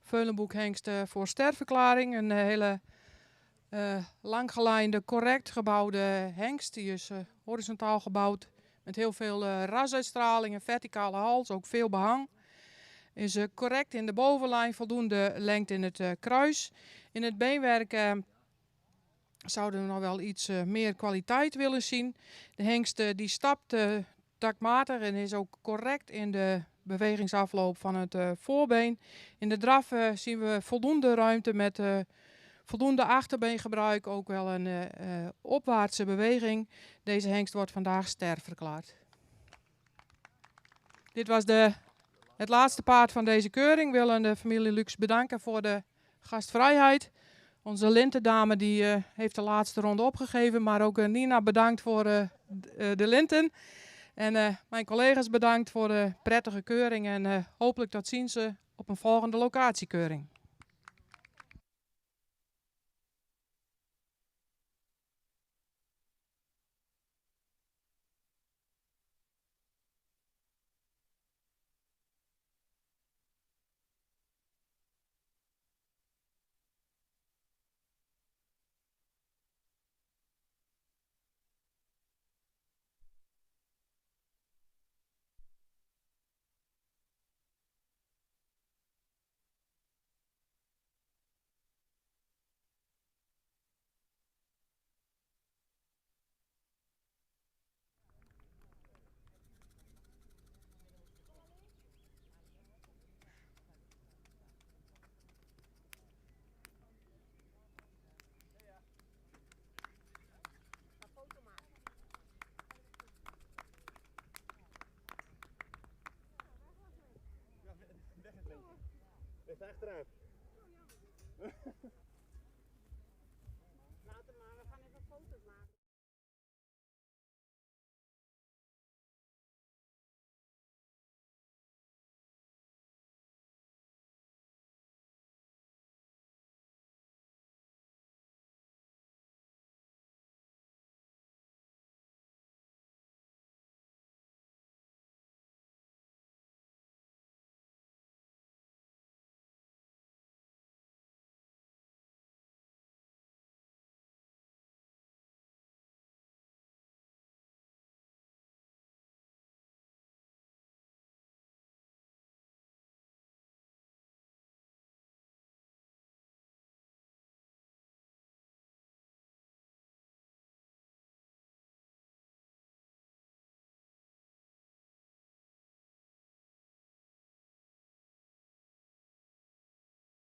Veulenboekhengst voor sterverklaring. Een hele langgelijnde, correct gebouwde hengst. Die is horizontaal gebouwd met heel veel rasuitstraling, een verticale hals, ook veel behang. Is correct in de bovenlijn, voldoende lengte in het kruis. In het beenwerk zouden we nog wel iets meer kwaliteit willen zien. De hengst die stapt takmatig en is ook correct in de bewegingsafloop van het voorbeen. In de draf zien we voldoende ruimte met voldoende achterbeengebruik, ook wel een opwaartse beweging. Deze hengst wordt vandaag sterverklaard. Dit was het laatste paard van deze keuring. We willen de familie Lux bedanken voor de gastvrijheid. Onze lintendame die heeft de laatste ronde opgegeven, maar ook Nina bedankt voor de linten. En mijn collega's bedankt voor de prettige keuring en hopelijk tot ziens op een volgende locatiekeuring. Ligt achteruit.